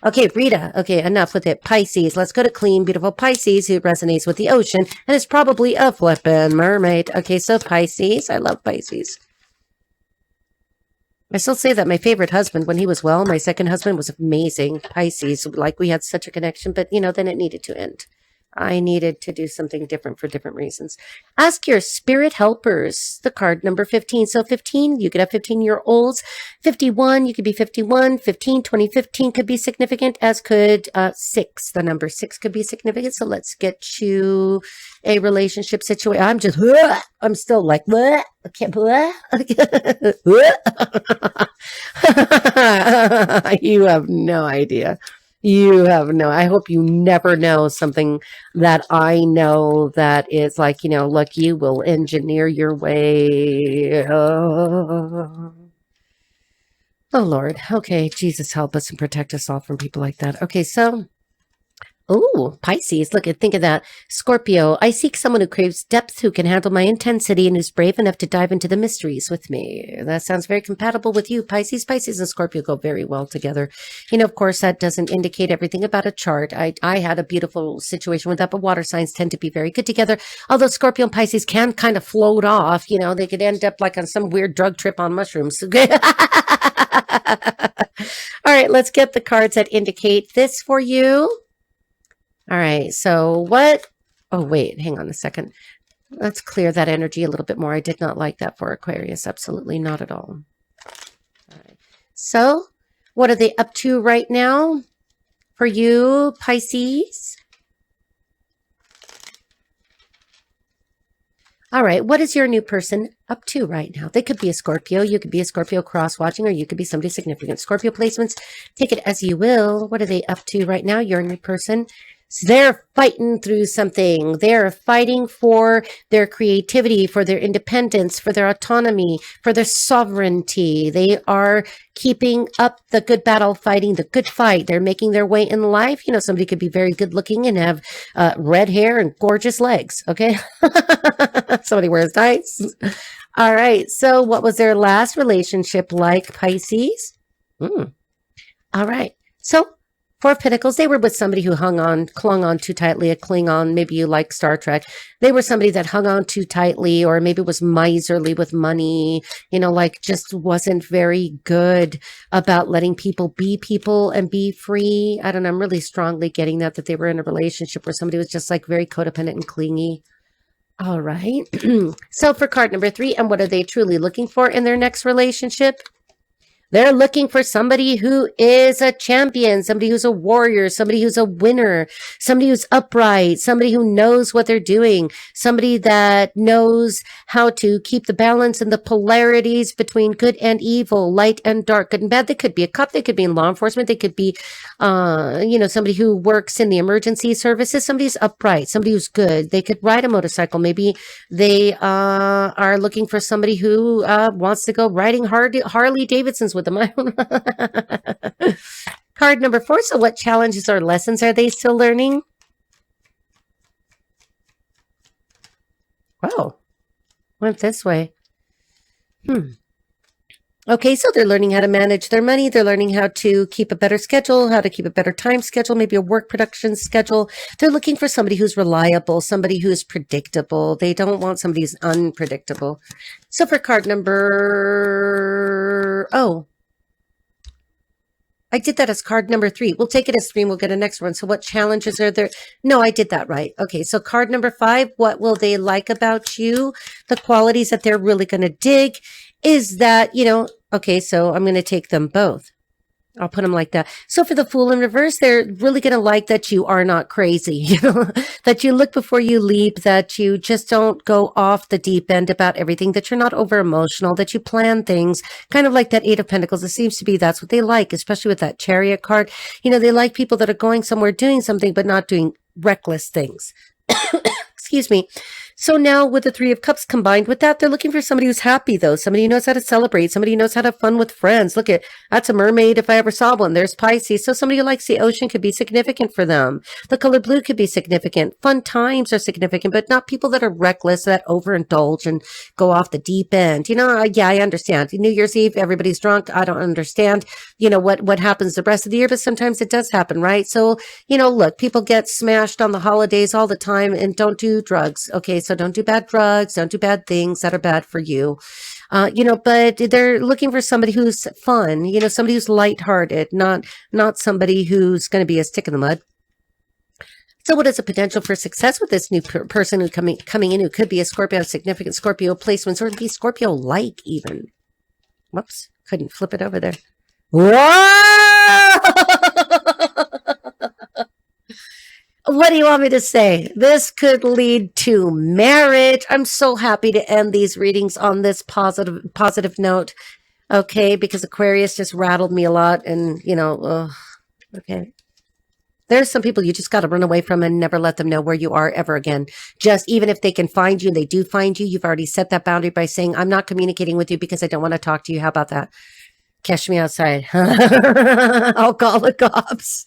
Okay, Rita. Okay, enough with it. Pisces. Let's go to clean, beautiful Pisces who resonates with the ocean and is probably a flippin' mermaid. Okay, so Pisces. I love Pisces. I still say that my favorite husband, when he was well, my second husband was amazing. Pisces. Like we had such a connection, but then it needed to end. I needed to do something different for different reasons. Ask your spirit helpers, the card number 15. So 15, you could have 15-year-olds. 51, you could be 51. 15, 2015 could be significant, as could 6. The number 6 could be significant. So let's get you a relationship situation. I'm still like, I can't, you have no idea. I hope you never know something that I know that is like, look, you will engineer your way. Oh, Lord. Okay. Jesus, help us and protect us all from people like that. Okay. So, Pisces, think of that. Scorpio, I seek someone who craves depth, who can handle my intensity, and who's brave enough to dive into the mysteries with me. That sounds very compatible with you, Pisces. Pisces and Scorpio go very well together. Of course, that doesn't indicate everything about a chart. I had a beautiful situation with that, but water signs tend to be very good together. Although Scorpio and Pisces can kind of float off, they could end up like on some weird drug trip on mushrooms. All right, let's get the cards that indicate this for you. All right, so what? Oh, wait, hang on a second. Let's clear that energy a little bit more. I did not like that for Aquarius. Absolutely not at all. All right. So what are they up to right now for you, Pisces? All right, what is your new person up to right now? They could be a Scorpio. You could be a Scorpio cross-watching, or you could be somebody significant. Scorpio placements, take it as you will. What are they up to right now? Your new person. So they're fighting through something. They're fighting for their creativity, for their independence, for their autonomy, for their sovereignty. They are keeping up the good battle, fighting the good fight. They're making their way in life. Somebody could be very good looking and have red hair and gorgeous legs. Okay. Somebody wears tights. All right. So what was their last relationship like, Pisces? All right. So Four of Pentacles, they were with somebody who clung on too tightly, a Klingon. Maybe you like Star Trek. They were somebody that hung on too tightly, or maybe was miserly with money, like just wasn't very good about letting people and be free. I don't know. I'm really strongly getting that they were in a relationship where somebody was just like very codependent and clingy. All right. So for card number 3, and what are they truly looking for in their next relationship? They're looking for somebody who is a champion, somebody who's a warrior, somebody who's a winner, somebody who's upright, somebody who knows what they're doing, somebody that knows how to keep the balance and the polarities between good and evil, light and dark, good and bad. They could be a cop. They could be in law enforcement. They could be, somebody who works in the emergency services. Somebody who's upright, somebody who's good. They could ride a motorcycle. Maybe they are looking for somebody who wants to go riding Harley Davidsons with them. I don't know. Card number 4. So what challenges or lessons are they still learning? Wow. Went this way. Okay, so they're learning how to manage their money. They're learning how to keep a better schedule, how to keep a better time schedule, maybe a work production schedule. They're looking for somebody who's reliable, somebody who's predictable. They don't want somebody who's unpredictable. So for card number... I did that as card number 3. We'll take it as 3 and we'll get a next one. So what challenges are there? No, I did that right. Okay, so card number 5, what will they like about you? The qualities that they're really going to dig is that, okay, so I'm going to take them both. I'll put them like that. So for the Fool in reverse, they're really going to like that you are not crazy, that you look before you leap, that you just don't go off the deep end about everything, that you're not over emotional, that you plan things, kind of like that 8 of Pentacles. It seems to be that's what they like, especially with that Chariot card. They like people that are going somewhere, doing something, but not doing reckless things. Excuse me. So now with the 3 of Cups combined with that, they're looking for somebody who's happy though. Somebody who knows how to celebrate. Somebody who knows how to have fun with friends. Look that's a mermaid if I ever saw one. There's Pisces. So somebody who likes the ocean could be significant for them. The color blue could be significant. Fun times are significant, but not people that are reckless, that overindulge and go off the deep end. Yeah, I understand. New Year's Eve, everybody's drunk. I don't understand, what happens the rest of the year, but sometimes it does happen, right? So, look, people get smashed on the holidays all the time and don't do drugs. Okay. So don't do bad drugs, don't do bad things that are bad for you. But they're looking for somebody who's fun, somebody who's lighthearted, not somebody who's going to be a stick in the mud. So what is the potential for success with this new person who coming in who could be a Scorpio, significant Scorpio placements, or be Scorpio-like even? Whoops, couldn't flip it over there. Whoa! What do you want me to say? This could lead to marriage. I'm so happy to end these readings on this positive note. Okay, because Aquarius just rattled me a lot and, okay. There's some people you just got to run away from and never let them know where you are ever again. Just even if they can find you and they do find you, you've already set that boundary by saying, I'm not communicating with you because I don't want to talk to you. How about that? Catch me outside. I'll call the cops.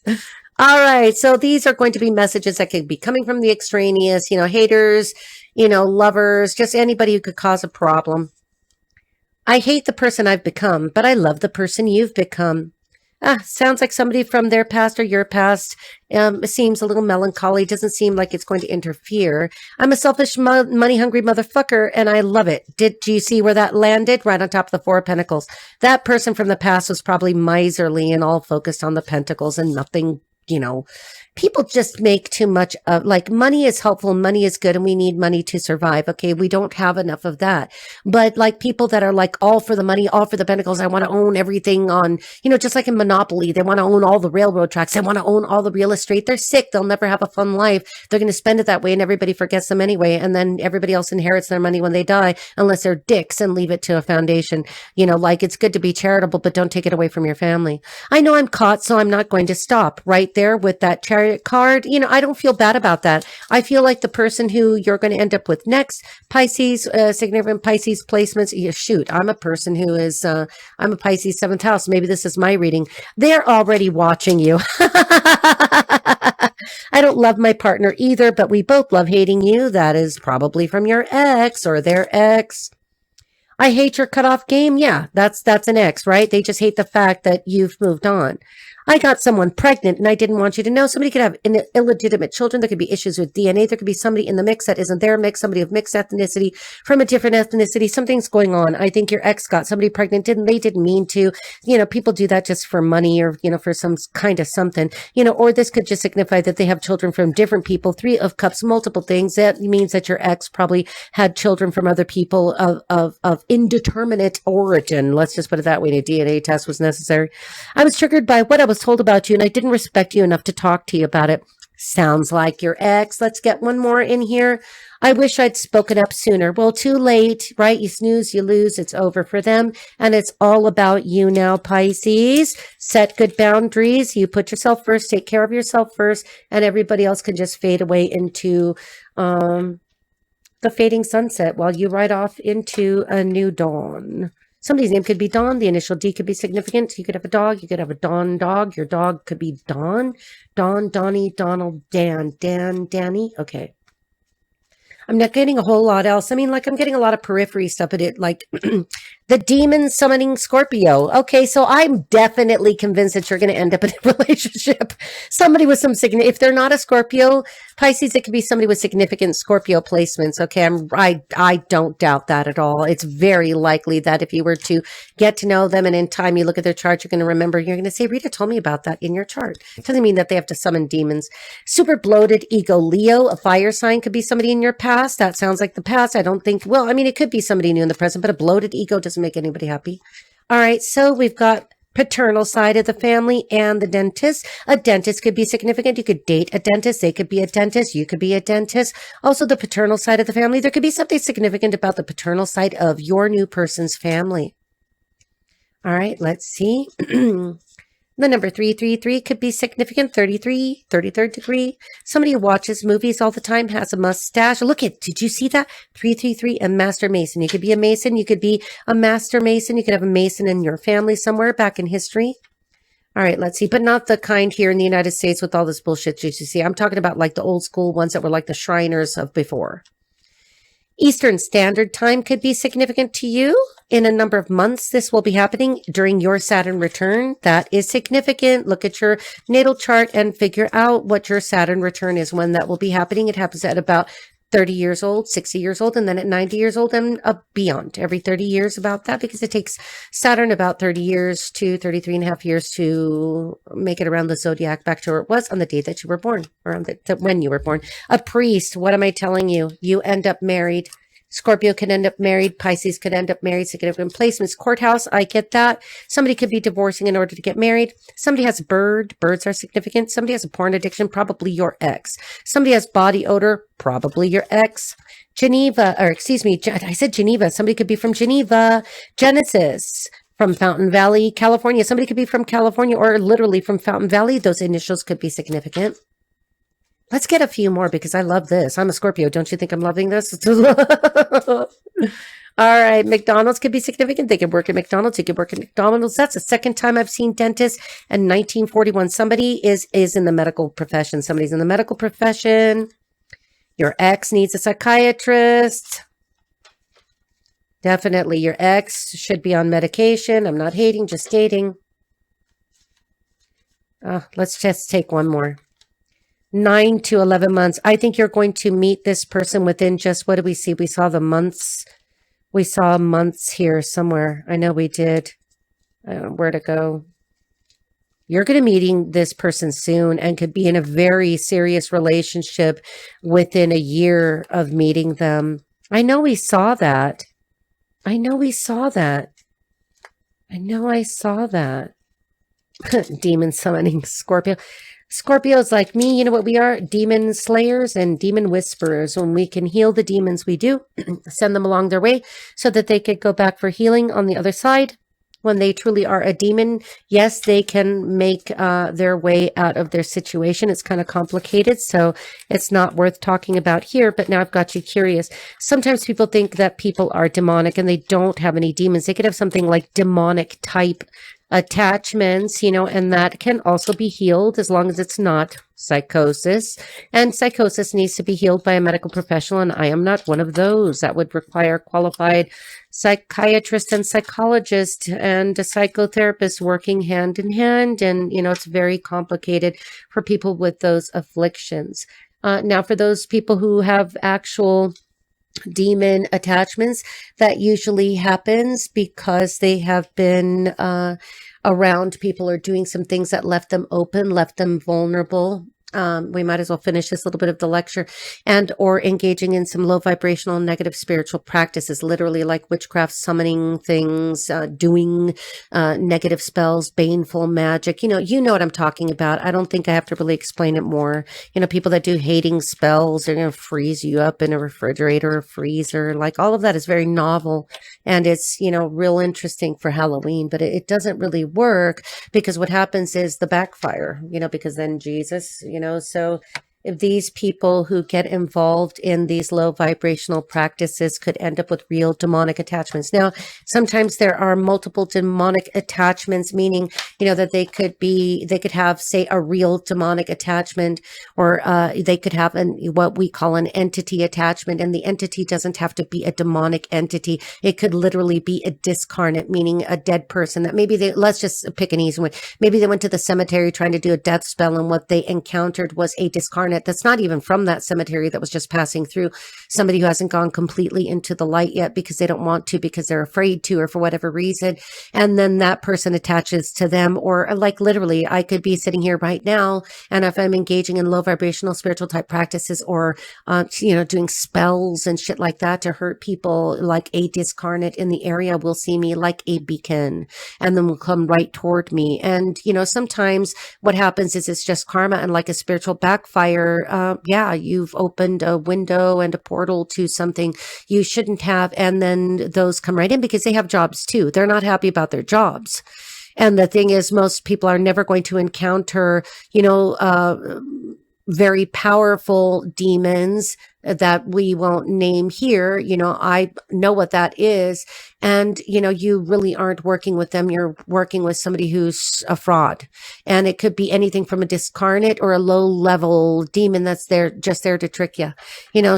All right. So these are going to be messages that could be coming from the extraneous, haters, lovers, just anybody who could cause a problem. I hate the person I've become, but I love the person you've become. Sounds like somebody from their past or your past. It seems a little melancholy. Doesn't seem like it's going to interfere. I'm a selfish, money-hungry motherfucker, and I love it. Do you see where that landed? Right on top of the 4 of Pentacles. That person from the past was probably miserly and all focused on the Pentacles and nothing, people just make too much of, money is helpful, money is good, and we need money to survive. Okay, we don't have enough of that. But people that are all for the money, all for the Pentacles, I want to own everything on, just like in Monopoly, they want to own all the railroad tracks, they want to own all the real estate. They're sick. They'll never have a fun life. They're going to spend it that way, and everybody forgets them anyway. And then everybody else inherits their money when they die, unless they're dicks and leave it to a foundation. It's good to be charitable, but don't take it away from your family. I know I'm caught, so I'm not going to stop right there with that Chariot card. I don't feel bad about that. I feel like the person who you're going to end up with next, Pisces, significant Pisces placements. Shoot, I'm a person who is, I'm a Pisces 7th house. Maybe this is my reading. They're already watching you. I don't love my partner either, but we both love hating you. That is probably from your ex or their ex. I hate your cutoff game. Yeah, that's an ex, right? They just hate the fact that you've moved on. I got someone pregnant and I didn't want you to know. Somebody could have illegitimate children. There could be issues with DNA. There could be somebody in the mix that isn't their mix, somebody of mixed ethnicity from a different ethnicity. Something's going on. I think your ex got somebody pregnant. They didn't mean to. People do that just for money or, for some kind of something, or this could just signify that they have children from different people. Three of Cups, multiple things. That means that your ex probably had children from other people of indeterminate origin. Let's just put it that way. A DNA test was necessary. I was triggered by what I was told about you, and I didn't respect you enough to talk to you about it. Sounds like your ex. Let's get one more in here. I wish I'd spoken up sooner. Well, too late, right? You snooze, you lose. It's over for them. And it's all about you now, Pisces. Set good boundaries. You put yourself first, take care of yourself first, and everybody else can just fade away into the fading sunset while you ride off into a new dawn. Somebody's name could be Dawn. The initial D could be significant. You could have a dog. You could have a Dawn dog. Your dog could be Dawn. Dawn, Donnie, Donald, Dan, Danny. Okay. I'm not getting a whole lot else. I mean, I'm getting a lot of periphery stuff at it, the demon summoning Scorpio. Okay, so I'm definitely convinced that you're going to end up in a relationship. Somebody with some significant, if they're not a Scorpio, Pisces, it could be somebody with significant Scorpio placements. Okay, I don't doubt that at all. It's very likely that if you were to get to know them and in time you look at their chart, you're going to remember, you're going to say, Rita told me about that in your chart. It doesn't mean that they have to summon demons. Super bloated ego Leo, a fire sign, could be somebody in your past. That sounds like the past. I don't think, well, I mean, it could be somebody new in the present, but a bloated ego doesn't make anybody happy. All right, so we've got paternal side of the family and the dentist. A dentist could be significant. You could date a dentist. They could be a dentist. You could be a dentist. Also, the paternal side of the family. There could be something significant about the paternal side of your new person's family. All right, let's see. The number 333 could be significant. 33, 33rd degree. Somebody who watches movies all the time, has a mustache. Look at, did you see that? 333, a master mason. You could be a mason. You could be a master mason. You could have a mason in your family somewhere back in history. All right, let's see. But not the kind here in the United States with all this bullshit you see. I'm talking about the old school ones that were like the Shriners of before. Eastern Standard Time could be significant to you. In a number of months, this will be happening during your Saturn return. That is significant. Look at your natal chart and figure out what your Saturn return is, when that will be happening. It happens at about 30 years old, 60 years old, and then at 90 years old and beyond. Every 30 years about that, because it takes Saturn about 30 years to 33 and a half years to make it around the Zodiac back to where it was on the day that you were born, or when you were born. A priest, what am I telling you? You end up married. Scorpio could end up married. Pisces could end up married. Significant placements. Courthouse, I get that. Somebody could be divorcing in order to get married. Somebody has a bird. Birds are significant. Somebody has a porn addiction. Probably your ex. Somebody has body odor. Probably your ex. Geneva, or excuse me, I said Geneva. Somebody could be from Geneva. Genesis, from Fountain Valley, California. Somebody could be from California or literally from Fountain Valley. Those initials could be significant. Let's get a few more because I love this. I'm a Scorpio. Don't you think I'm loving this? All right. McDonald's could be significant. They could work at McDonald's. You could work at McDonald's. That's the second time I've seen dentists. In 1941, somebody is in the medical profession. Somebody's in the medical profession. Your ex needs a psychiatrist. Definitely. Your ex should be on medication. I'm not hating, just stating. Let's just take one more. 9 to 11 months. I think you're going to meet this person within just, what did we see? We saw the months. We saw months here somewhere. I know we did. Where'd it go? You're going to meeting this person soon and could be in a very serious relationship within a year of meeting them. I know we saw that. I know we saw that. I know I saw that. Demon summoning Scorpio. Scorpios like me, you know what we are? Demon slayers and demon whisperers. When we can heal the demons, we do. Send them along their way so that they could go back for healing on the other side. When they truly are a demon, yes, they can make their way out of their situation. It's kind of complicated, so it's not worth talking about here, but now I've got you curious. Sometimes people think that people are demonic and they don't have any demons. They could have something like demonic type attachments, you know, and that can also be healed as long as it's not psychosis. And psychosis needs to be healed by a medical professional, and I am not one of those. That would require qualified psychiatrist and psychologist and a psychotherapist working hand in hand. And, it's very complicated for people with those afflictions. Now, for those people who have actual demon attachments, that usually happens because they have been around people or doing some things that left them open, left them vulnerable. We might as well finish this little bit of the lecture, and or engaging in some low vibrational negative spiritual practices, literally like witchcraft, summoning things, doing negative spells, baneful magic. You know what I'm talking about. I don't think I have to really explain it more. People that do hating spells, they're going to freeze you up in a refrigerator or freezer. Like, all of that is very novel, and it's, real interesting for Halloween, but it doesn't really work, because what happens is the backfire, because then Jesus, so if these people who get involved in these low vibrational practices could end up with real demonic attachments. Now, sometimes there are multiple demonic attachments, meaning, that they could have, say, a real demonic attachment, or they could have what we call an entity attachment. And the entity doesn't have to be a demonic entity. It could literally be a discarnate, meaning a dead person that maybe let's just pick an easy one. Maybe they went to the cemetery trying to do a death spell, and what they encountered was a discarnate that's not even from that cemetery, that was just passing through, somebody who hasn't gone completely into the light yet because they don't want to, because they're afraid to, or for whatever reason. And then that person attaches to them. Or like, literally, I could be sitting here right now, and if I'm engaging in low vibrational spiritual type practices, or doing spells and shit like that to hurt people, like a discarnate in the area will see me like a beacon, and then will come right toward me. And sometimes what happens is it's just karma, and like a spiritual backfire, you've opened a window and a portal to something you shouldn't have. And then those come right in, because they have jobs too. They're not happy about their jobs. And the thing is, most people are never going to encounter, very powerful demons that we won't name here. I know what that is. And, you really aren't working with them. You're working with somebody who's a fraud. And it could be anything from a discarnate or a low level demon that's just there to trick you,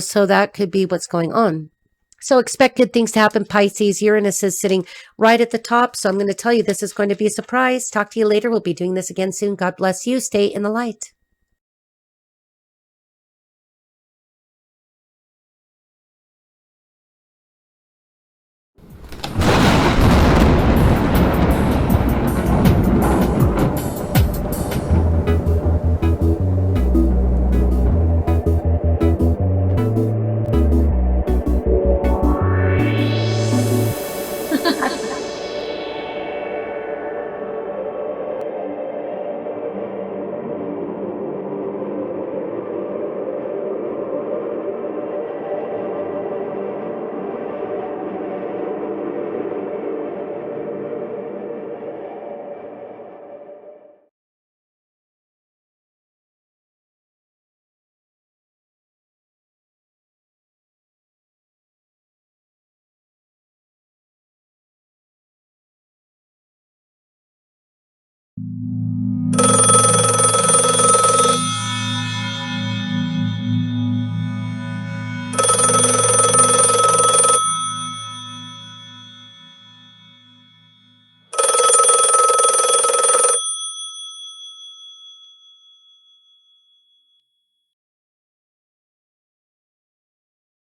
so that could be what's going on. So expect good things to happen, Pisces. Uranus is sitting right at the top. So I'm going to tell you, this is going to be a surprise. Talk to you later. We'll be doing this again soon. God bless you. Stay in the light.